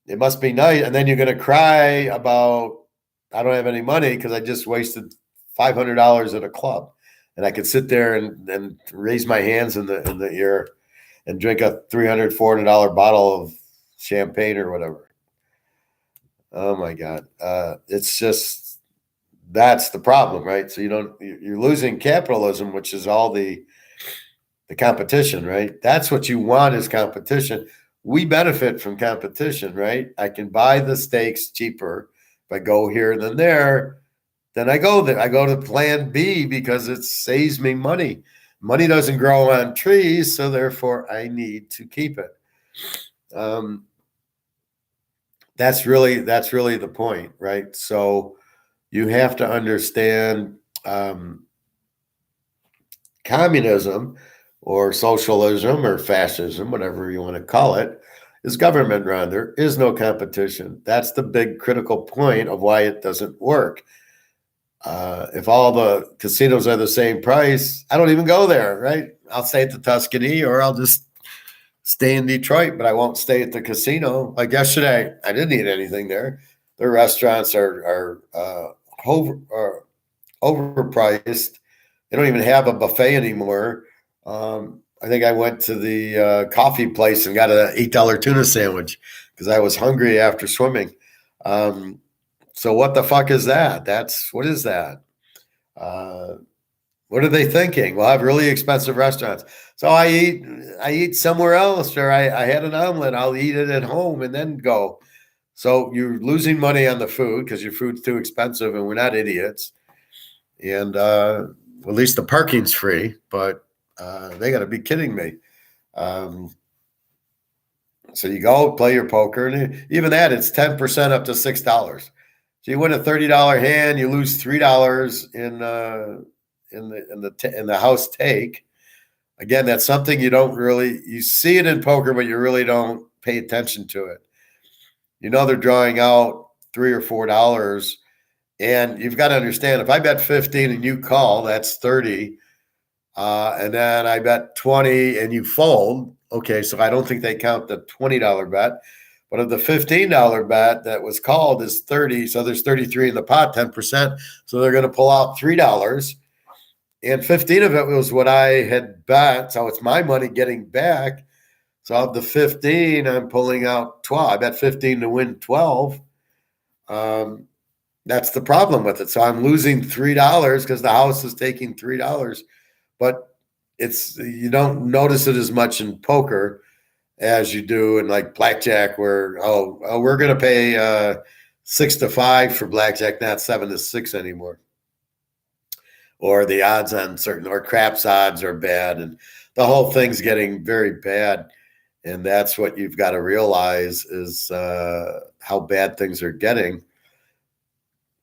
it must be nice. And then you're going to cry about, I don't have any money because I just wasted $500 at a club. And I could sit there and raise my hands in the air and drink a $300, $400 bottle of champagne or whatever. Oh my God. It's just, that's the problem, right? So you're losing capitalism, which is all the competition, right? That's what you want is competition. We benefit from competition, right? I can buy the steaks cheaper If I go here and then there, then I go there. I go to plan B because it saves me money. Money doesn't grow on trees, so therefore I need to keep it. That's really the point, right? So you have to understand communism or socialism or fascism, whatever you want to call it, is government run. There is no competition. That's the big critical point of why it doesn't work. If all the casinos are the same price, I don't even go there, right? I'll stay at the Tuscany or I'll just stay in Detroit, but I won't stay at the casino. Like yesterday, I didn't eat anything there. Their restaurants are overpriced. They don't even have a buffet anymore. I think I went to the coffee place and got an $8 tuna sandwich because I was hungry after swimming. So what the fuck is that? What is that? What are they thinking? Well, I have really expensive restaurants. So I eat somewhere else, or I had an omelet. I'll eat it at home and then go. So you're losing money on the food because your food's too expensive, and we're not idiots. And at least the parking's free, but they got to be kidding me. So you go play your poker, and even that, it's 10% up to $6. So you win a $30 hand, you lose $3 in the house take. Again, that's something you see it in poker, but you really don't pay attention to it. They're drawing out $3 or $4, and you've got to understand, if I bet 15 and you call, that's 30. And then I bet 20 and you fold. Okay, so I don't think they count the $20 bet. But of the $15 bet that was called is 30, so there's 33 in the pot, 10%. So they're going to pull out $3. And 15 of it was what I had bet. So it's my money getting back. So of the 15, I'm pulling out 12. I bet 15 to win 12. That's the problem with it. So I'm losing $3 because the house is taking $3. But you don't notice it as much in poker as you do in like blackjack, where we're going to pay 6 to 5 for blackjack, not 7 to 6 anymore. Or the odds on or craps odds are bad, and the whole thing's getting very bad. And that's what you've got to realize is how bad things are getting.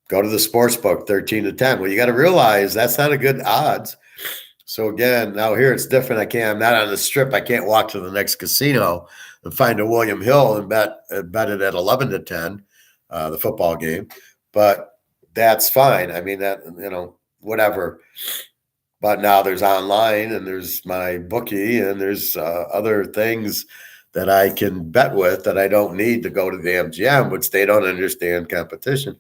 Go to the sports book, 13 to 10. Well, you got to realize that's not a good odds. So again, now here it's different. I'm not on the strip. I can't walk to the next casino and find a William Hill and bet it at 11 to 10, the football game. But that's fine. I mean, that, whatever. But now there's online and there's my bookie and there's other things that I can bet with that I don't need to go to the MGM, which they don't understand competition.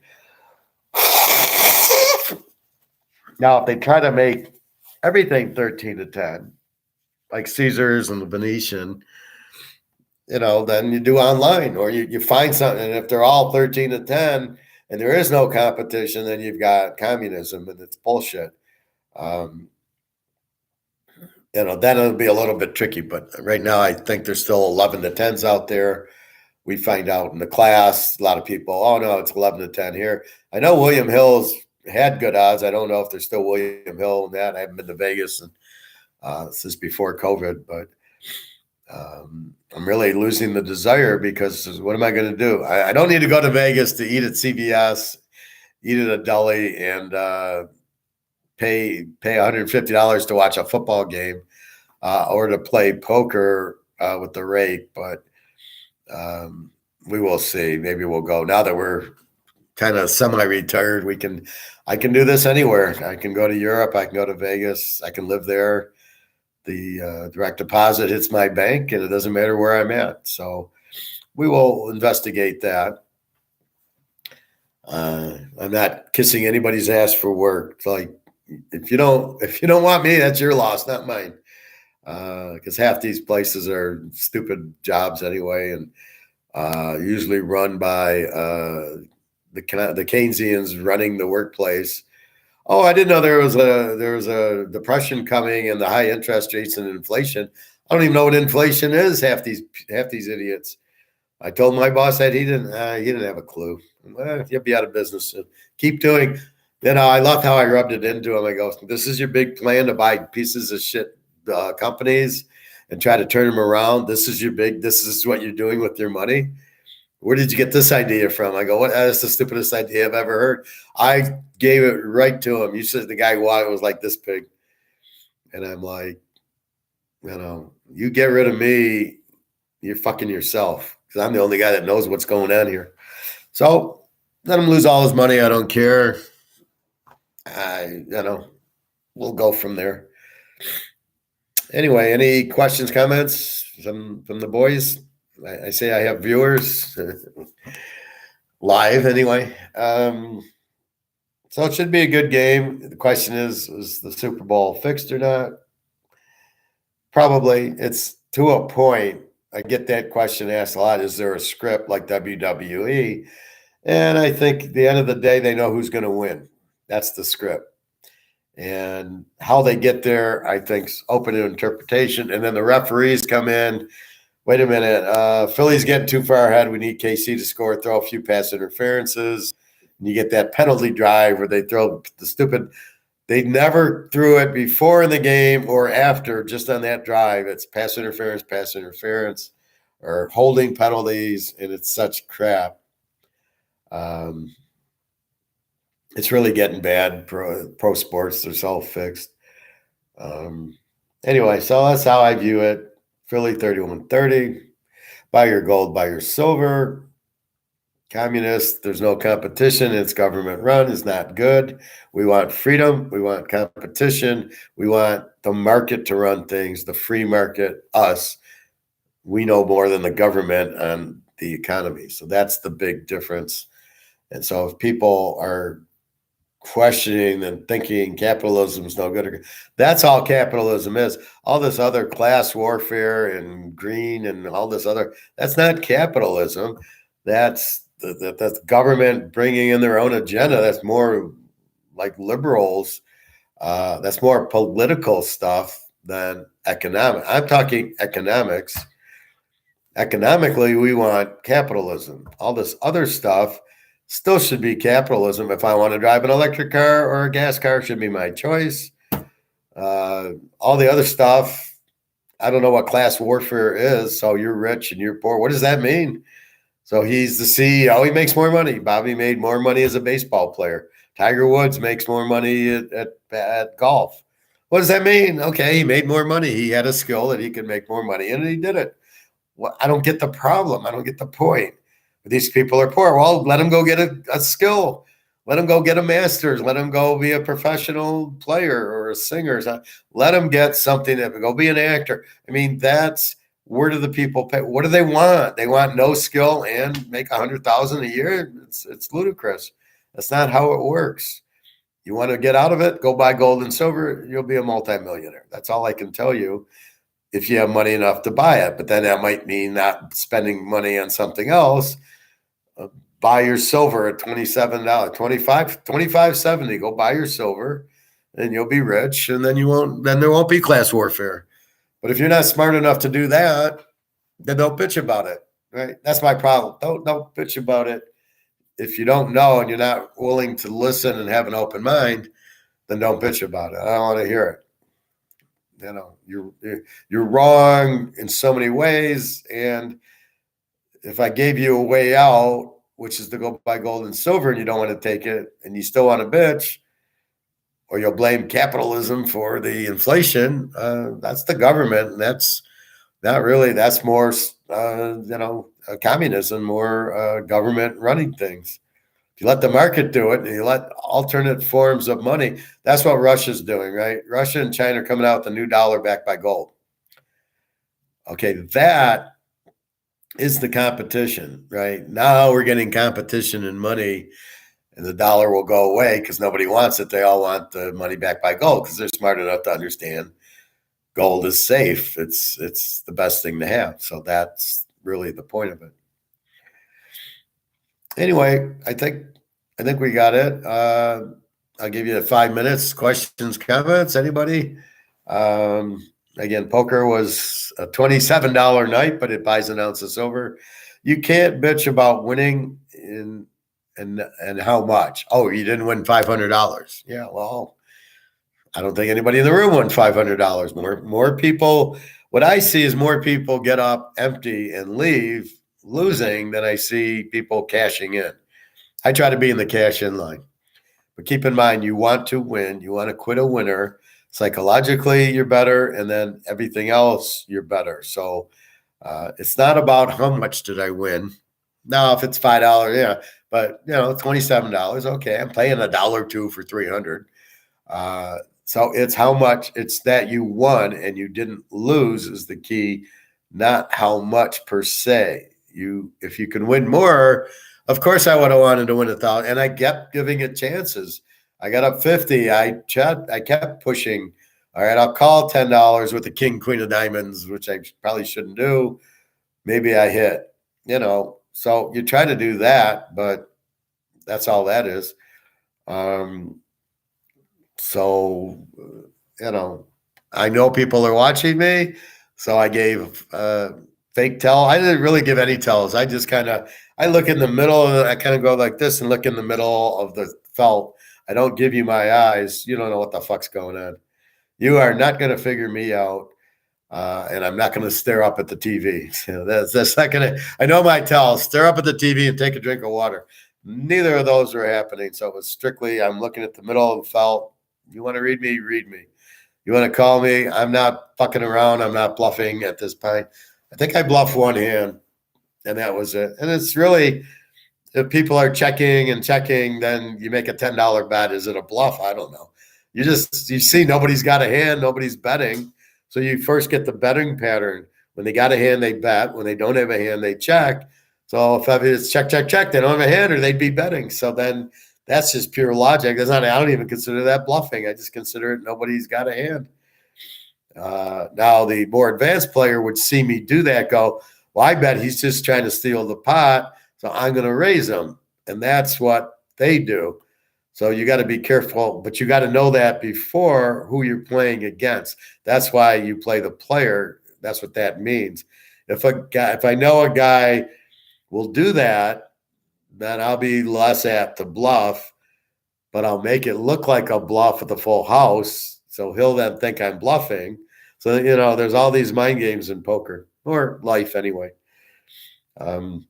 Now, if they try to make everything 13 to 10, like Caesars and the Venetian, then you do online, or you find something. And if they're all 13 to 10 and there is no competition, then you've got communism, and it's bullshit. Then it'll be a little bit tricky. But right now, I think there's still 11 to 10s out there. We find out in the class, a lot of people, oh, no, it's 11 to 10 here. I know William Hill's had good odds. I don't know if there's still William Hill in that. I haven't been to Vegas since before COVID, but I'm really losing the desire because what am I going to do? I don't need to go to Vegas to eat at CVS, eat at a deli, and pay $150 to watch a football game or to play poker with the rake. But we will see. Maybe we'll go now that we're kind of semi-retired. I can do this anywhere. I can go to Europe. I can go to Vegas. I can live there. The direct deposit hits my bank, and it doesn't matter where I'm at. So we will investigate that. I'm not kissing anybody's ass for work. It's like, if you don't want me, that's your loss, not mine. Because half these places are stupid jobs anyway, and usually run by the Keynesians running the workplace. Oh, I didn't know there was a depression coming and the high interest rates and inflation. I don't even know what inflation is. Half these idiots. I told my boss that he didn't have a clue. You'll be out of business soon. Keep doing. I love how I rubbed it into him. I go, this is your big plan to buy pieces of shit companies and try to turn them around. This is what you're doing with your money. Where did you get this idea from? I go, that's the stupidest idea I've ever heard. I gave it right to him. You said the guy was like this big. And I'm like, you get rid of me, you're fucking yourself, because I'm the only guy that knows what's going on here. So let him lose all his money. I don't care. We'll go from there. Anyway, any questions, comments from the boys? I say I have viewers live anyway. So it should be a good game. The question is the Super Bowl fixed or not? Probably. It's to a point. I get that question asked a lot. Is there a script like WWE? And I think at the end of the day, they know who's going to win. That's the script. And how they get there, I think, is open to interpretation. And then the referees come in. Wait a minute. Philly's getting too far ahead. We need KC to score, throw a few pass interferences. And you get that penalty drive where they throw the stupid – they never threw it before in the game or after, just on that drive. It's pass interference, or holding penalties, and it's such crap. It's really getting bad. Pro sports, they're all fixed. Anyway, so that's how I view it. Philly 31-30. Buy your gold, buy your silver. Communist, there's no competition. It's government run. Is not good. We want freedom. We want competition. We want the market to run things, the free market, us. We know more than the government on the economy. So that's the big difference. And so if people are questioning and thinking capitalism is no good, that's all capitalism is. All this other class warfare and green and all this other, that's not capitalism. That's government bringing in their own agenda. That's more like liberals. That's more political stuff than economic. I'm talking economics. Economically, we want capitalism. All this other stuff still should be capitalism. If I want to drive an electric car or a gas car, should be my choice. All the other stuff, I don't know what class warfare is. So you're rich and you're poor. What does that mean? So he's the CEO. He makes more money. Bobby made more money as a baseball player. Tiger Woods makes more money at golf. What does that mean? Okay, he made more money. He had a skill that he could make more money, and he did it. Well, I don't get the problem. I don't get the point. These people are poor. Well, let them go get a skill. Let them go get a master's. Let them go be a professional player or a singer. Let them get something. Go be an actor. I mean, where do the people pay? What do they want? They want no skill and make $100,000 a year. It's ludicrous. That's not how it works. You want to get out of it? Go buy gold and silver. You'll be a multimillionaire. That's all I can tell you. If you have money enough to buy it, but then that might mean not spending money on something else. Buy your silver at $27, $25.70. Go buy your silver, and you'll be rich, and then there won't be class warfare. But if you're not smart enough to do that, then don't bitch about it. Right? That's my problem. Don't bitch about it. If you don't know and you're not willing to listen and have an open mind, then don't bitch about it. I don't want to hear it. You're wrong in so many ways, and if I gave you a way out, which is to go buy gold and silver, and you don't want to take it, and you still want to bitch, or you'll blame capitalism for the inflation, that's the government, and that's not really. That's more, communism, more government running things. If you let the market do it, and you let alternate forms of money, that's what Russia's doing, right? Russia and China are coming out with a new dollar backed by gold. Okay, that is the competition, right? Now we're getting competition in money, and the dollar will go away because nobody wants it. They all want the money backed by gold because they're smart enough to understand gold is safe. It's the best thing to have. So that's really the point of it. Anyway, I think we got it. I'll give you 5 minutes. Questions, comments, anybody? Again, poker was a $27 night, but it buys an ounce of silver. You can't bitch about winning And how much? Oh, you didn't win $500. Yeah, well, I don't think anybody in the room won $500. More people. What I see is more people get up empty and leave losing than I see people cashing in. I try to be in the cash in line. But keep in mind, you want to win. You want to quit a winner. Psychologically, you're better, and then everything else, you're better. So it's not about how much did I win. Now, if it's $5, yeah, but $27. Okay, I'm paying $1 or $2 for 300. So it's how much. It's that you won and you didn't lose is the key, not how much per se. If you can win more, of course I would have wanted to win 1,000, and I kept giving it chances. I got up 50. I kept pushing. All right, I'll call $10 with the king, queen of diamonds, which I probably shouldn't do. Maybe I hit, So you try to do that, but that's all that is. So, I know people are watching me. So I gave fake tell. I didn't really give any tells. I just I look in the middle. I kind of go like this and look in the middle of the felt. I don't give you my eyes. You don't know what the fuck's going on. You are not going to figure me out. And I'm not going to stare up at the TV. So that's not going to. I know my tells. Stare up at the TV and take a drink of water. Neither of those were happening. So it was strictly, I'm looking at the middle of the felt. You want to read me? Read me. You want to call me? I'm not fucking around. I'm not bluffing at this point. I think I bluffed one hand, and that was it. And it's really, if people are checking and checking, then you make a $10 bet. Is it a bluff? I don't know. You see nobody's got a hand. Nobody's betting. So you first get the betting pattern. When they got a hand, they bet. When they don't have a hand, they check. So if it's check, check, check, they don't have a hand or they'd be betting. So then that's just pure logic. I don't even consider that bluffing. I just consider it nobody's got a hand. Now the more advanced player would see me do that, go, well, I bet he's just trying to steal the pot, so I'm going to raise him. And that's what they do. So you got to be careful, but you got to know that before who you're playing against. That's why you play the player. That's what that means. If I know a guy will do that, then I'll be less apt to bluff, but I'll make it look like a bluff with a full house. So he'll then think I'm bluffing. So, there's all these mind games in poker or life anyway. But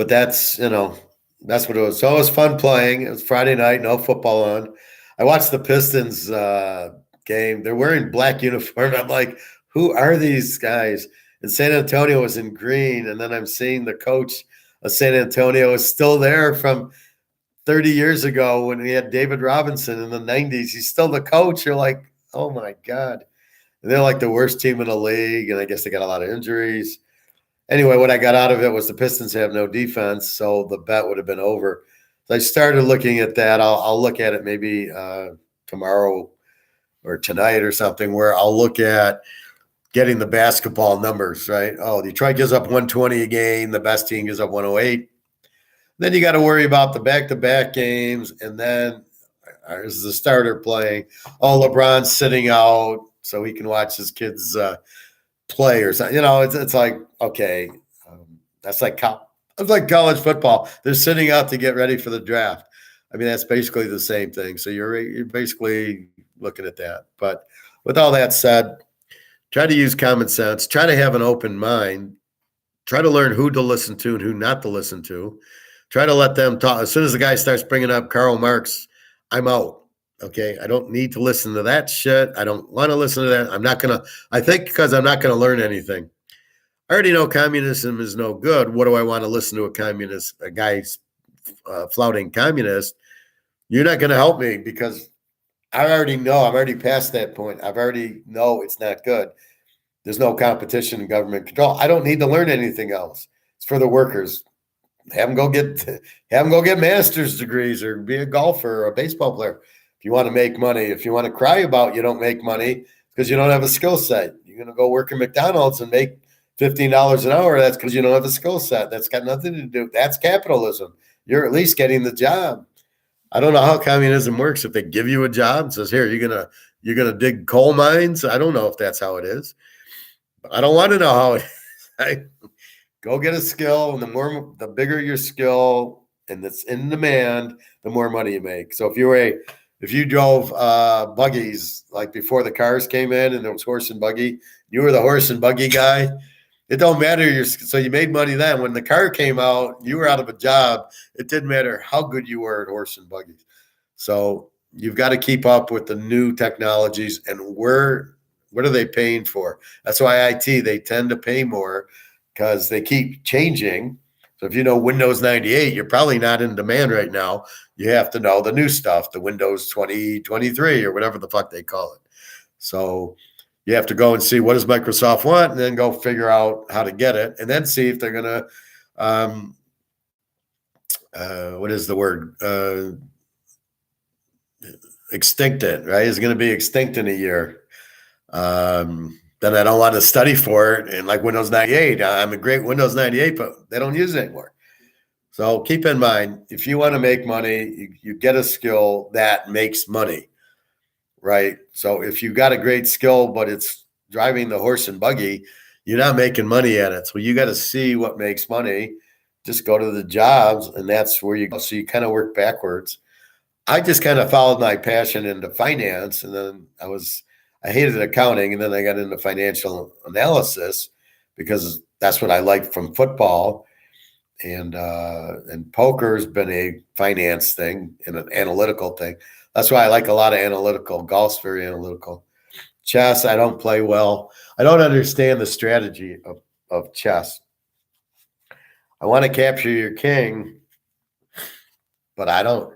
that's what it was. So it was fun playing. It was Friday night, no football on. I watched the Pistons game. They're wearing black uniform. I'm like, who are these guys? And San Antonio was in green. And then I'm seeing the coach of San Antonio is still there from 30 years ago when we had David Robinson in the 90s. He's still the coach. You're like, oh, my God. And they're like the worst team in the league, and I guess they got a lot of injuries. Anyway, what I got out of it was the Pistons have no defense, so the bet would have been over. So I started looking at that. I'll look at it maybe tomorrow or tonight or something, where I'll look at getting the basketball numbers, right? Oh, Detroit gives up 120 a game. The best team gives up 108. Then you got to worry about the back-to-back games, and then is the starter playing? Oh, LeBron's sitting out so he can watch his kids play or something. It's like, okay, that's like college football. They're sitting out to get ready for the draft. I mean, that's basically the same thing. So you're basically looking at that. But with all that said, try to use common sense. Try to have an open mind. Try to learn who to listen to and who not to listen to. Try to let them talk. As soon as the guy starts bringing up Karl Marx, I'm out. Okay, I don't need to listen to that shit. I don't want to listen to that. I'm not going to, I think because I'm not going to learn anything. I already know communism is no good. What do I want to listen to a guy flouting communist? You're not going to help me because I already know. I'm already past that point. I've already know it's not good. There's no competition and government control. I don't need to learn anything else. It's for the workers. Have them go get master's degrees or be a golfer or a baseball player. If you want to make money, if you want to cry about you don't make money because you don't have a skill set, you're going to go work at McDonald's and make $15 an hour. That's because you don't have a skill set. That's got nothing to do. That's capitalism. You're at least getting the job. I don't know how communism works. If they give you a job and says, here, you're gonna dig coal mines. I don't know if that's how it is. But I don't want to know how it is. Go get a skill, and the bigger your skill, and it's in demand, the more money you make. So if you drove buggies like before the cars came in and it was horse and buggy, you were the horse and buggy guy. It don't matter. So you made money then. When the car came out, you were out of a job. It didn't matter how good you were at horse and buggies. So you've got to keep up with the new technologies and what are they paying for? That's why IT, they tend to pay more because they keep changing. So if you know Windows 98, you're probably not in demand right now. You have to know the new stuff, the Windows 2023 or whatever the fuck they call it. So you have to go and see what does Microsoft want and then go figure out how to get it and then see if they're going to, what is the word? Extinct it, right? It's going to be extinct in a year. Then I don't want to study for it. And like Windows 98, I'm a great Windows 98, but they don't use it anymore. So keep in mind, if you want to make money, you get a skill that makes money, right? So if you got a great skill, but it's driving the horse and buggy, you're not making money at it. So you got to see what makes money. Just go to the jobs, and that's where you go. So you kind of work backwards. I just kind of followed my passion into finance, and then I hated accounting, and then I got into financial analysis because that's what I liked from football, and poker's been a finance thing and an analytical thing. That's why I like a lot of analytical. Golf's very analytical. Chess, I don't play well. I don't understand the strategy of chess. I want to capture your king, but I don't.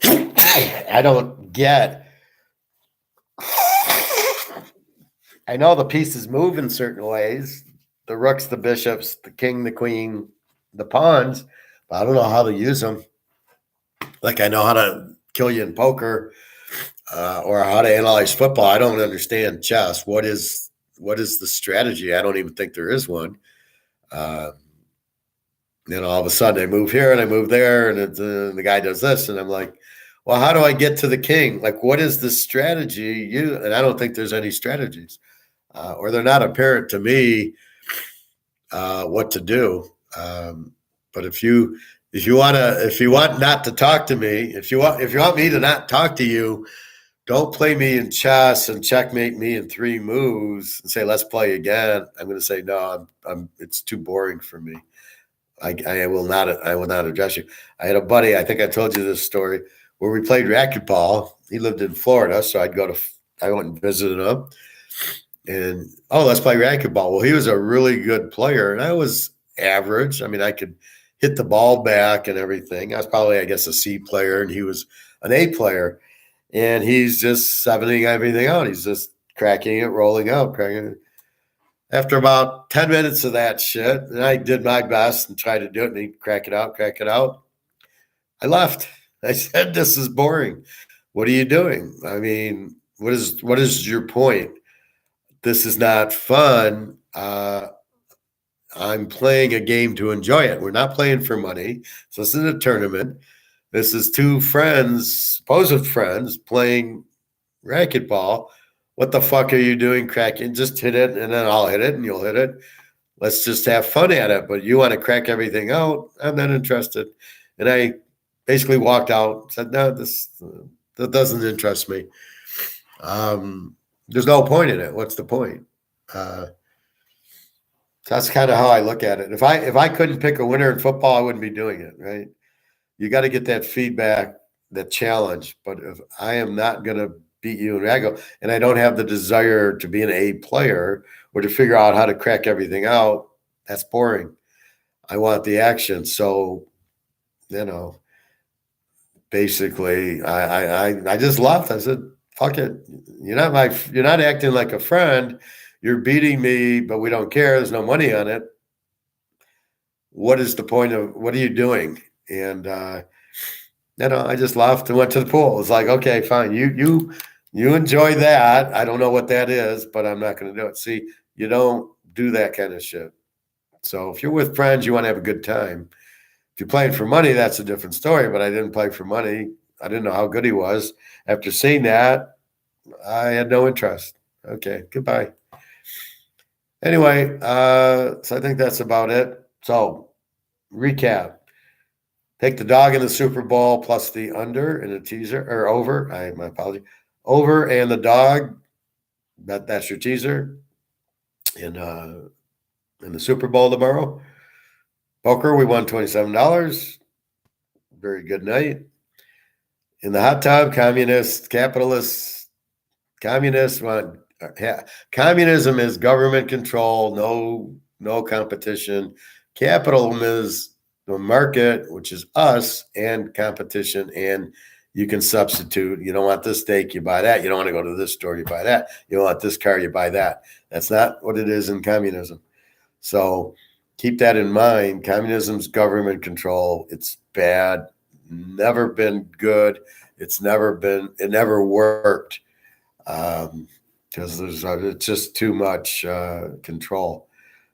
I don't get. I know the pieces move in certain ways. The rooks, the bishops, the king, the queen, the pawns, but I don't know how to use them. Like I know how to kill you in poker or how to analyze football. I don't understand chess. What is the strategy? I don't even think there is one. All of a sudden I move here and I move there, and the guy does this, and I'm like, well, how do I get to the king? Like, what is the strategy? And I don't think there's any strategies, or they're not apparent to me what to do. But if you want not to talk to me, if you want me to not talk to you, don't play me in chess and checkmate me in 3 moves and say let's play again. I'm going to say no. It's too boring for me. I will not address you. I had a buddy. I think I told you this story where we played racquetball. He lived in Florida, so I went and visited him. And let's play racquetball. Well, he was a really good player, and I was average. I mean, I could hit the ball back and everything. I was probably, I guess, a C player, and he was an A player. And he's just 70 everything out. He's just cracking it, rolling out, cracking it. After about 10 minutes of that shit, and I did my best and tried to do it, and he'd crack it out. I left. I said, this is boring. What are you doing? I mean, what is your point? This is not fun. I'm playing a game to enjoy it. We're not playing for money. So this isn't a tournament. This is 2 friends, supposed friends, playing racquetball. What the fuck are you doing? Cracking? Just hit it, and then I'll hit it, and you'll hit it. Let's just have fun at it. But you want to crack everything out? I'm not interested. And I basically walked out. Said, no, that doesn't interest me. There's no point in it. What's the point? That's kind of how I look at it. If I couldn't pick a winner in football, I wouldn't be doing it, right? You got to get that feedback, that challenge. But if I am not going to beat you in raggle, and I don't have the desire to be an A player or to figure out how to crack everything out, that's boring. I want the action. So, basically, I just left. I said, fuck it. You're not acting like a friend. You're beating me, but we don't care. There's no money on it. What is the point of what are you doing? And I just left and went to the pool. It's like, okay, fine. You enjoy that. I don't know what that is, but I'm not going to do it. See, you don't do that kind of shit. So if you're with friends, you want to have a good time. If you're playing for money, that's a different story. But I didn't play for money. I didn't know how good he was. After seeing that, I had no interest. Okay, goodbye. Anyway, so I think that's about it. So, recap. Take the dog in the Super Bowl plus the under in a teaser or over. My apology. Over and the dog. That's your teaser in the Super Bowl tomorrow. Poker, we won $27. Very good night. In the hot tub, communists, capitalists, communists want communism is government control, no competition. Capitalism is the market, which is us, and competition, and you can substitute. You don't want this steak, you buy that. You don't want to go to this store, you buy that. You don't want this car, you buy that. That's not what it is in communism. So keep that in mind. Communism's government control. It's bad. Never been good. It never worked because it's just too much control.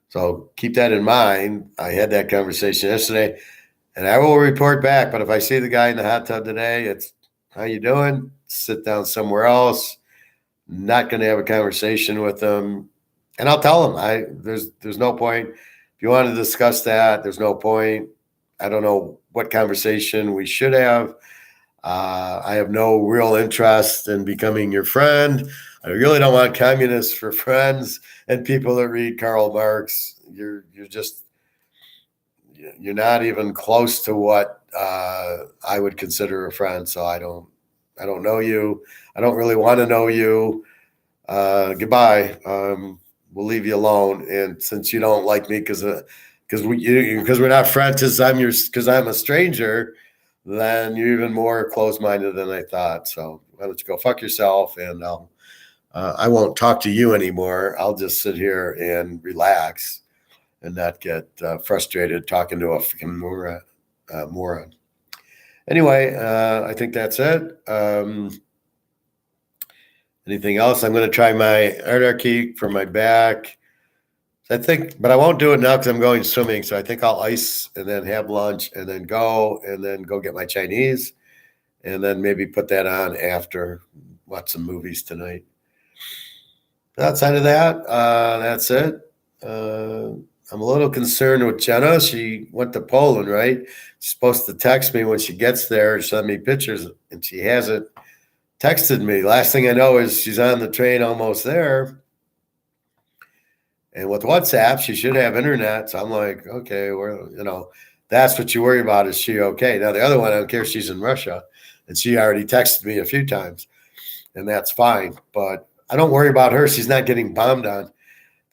So keep that in mind. I had that conversation yesterday, and I will report back. But if I see the guy in the hot tub today, it's how you doing? Sit down somewhere else. Not going to have a conversation with them, and I'll tell him there's no point. If you want to discuss that, there's no point. I don't know what conversation we should have. I have no real interest in becoming your friend. I really don't want communists for friends and people that read Karl Marx. You're not even close to what I would consider a friend. So I don't know you. I don't really want to know you. Goodbye. We'll leave you alone. And since you don't like me because we're not friends, because I'm a stranger, then you're even more closed-minded than I thought. So why don't you go fuck yourself, and I won't talk to you anymore. I'll just sit here and relax and not get frustrated talking to a freaking moron. Anyway, I think that's it. Anything else? I'm going to try my anarchy for my back. But I won't do it now because I'm going swimming. So I think I'll ice and then have lunch and then go get my Chinese and then maybe put that on after, watch some movies tonight. Outside of that, that's it. I'm a little concerned with Jenna. She went to Poland, right? She's supposed to text me when she gets there, send me pictures, and she hasn't texted me. Last thing I know is she's on the train almost there. And with WhatsApp, she should have internet. So I'm like, okay, that's what you worry about. Is she okay? Now, the other one, I don't care if she's in Russia. And she already texted me a few times. And that's fine. But I don't worry about her. She's not getting bombed on.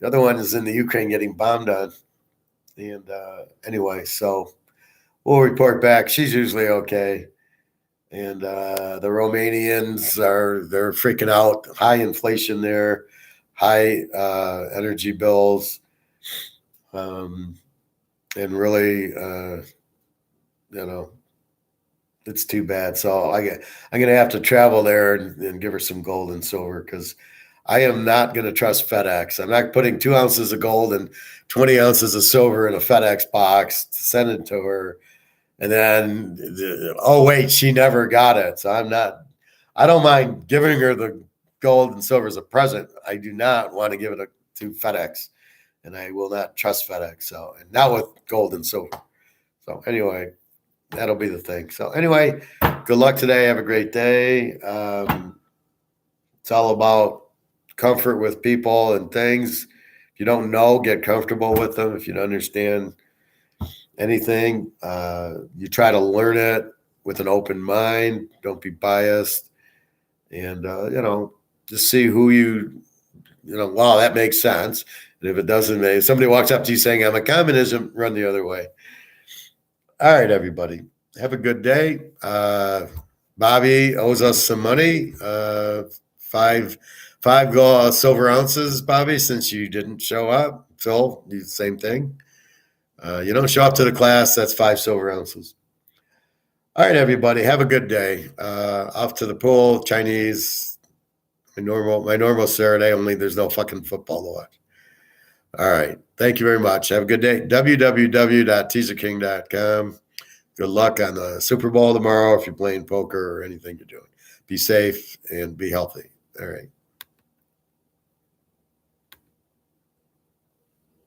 The other one is in the Ukraine getting bombed on. And anyway, so we'll report back. She's usually okay. And the Romanians they're freaking out. High inflation there. High energy bills, and really, it's too bad. So I'm going to have to travel there and give her some gold and silver because I am not going to trust FedEx. I'm not putting 2 ounces of gold and 20 ounces of silver in a FedEx box to send it to her. And then, wait, she never got it. So I don't mind giving her the gold and silver as a present. I do not want to give it to FedEx, and I will not trust FedEx. So, and not with gold and silver. So anyway, that'll be the thing. So anyway, good luck today. Have a great day. It's all about comfort with people and things. If you don't know, get comfortable with them. If you don't understand anything, you try to learn it with an open mind. Don't be biased. And, just see who wow, that makes sense. And if it doesn't, if somebody walks up to you saying, I'm a communism, run the other way. All right, everybody. Have a good day. Bobby owes us some money. 5 silver ounces, Bobby, since you didn't show up. Phil, do the same thing. You don't show up to the class, that's 5 silver ounces. All right, everybody. Have a good day. Off to the pool, Chinese. My normal Saturday, only there's no fucking football to watch. All right. Thank you very much. Have a good day. www.teaserking.com. Good luck on the Super Bowl tomorrow if you're playing poker or anything you're doing. Be safe and be healthy. All right.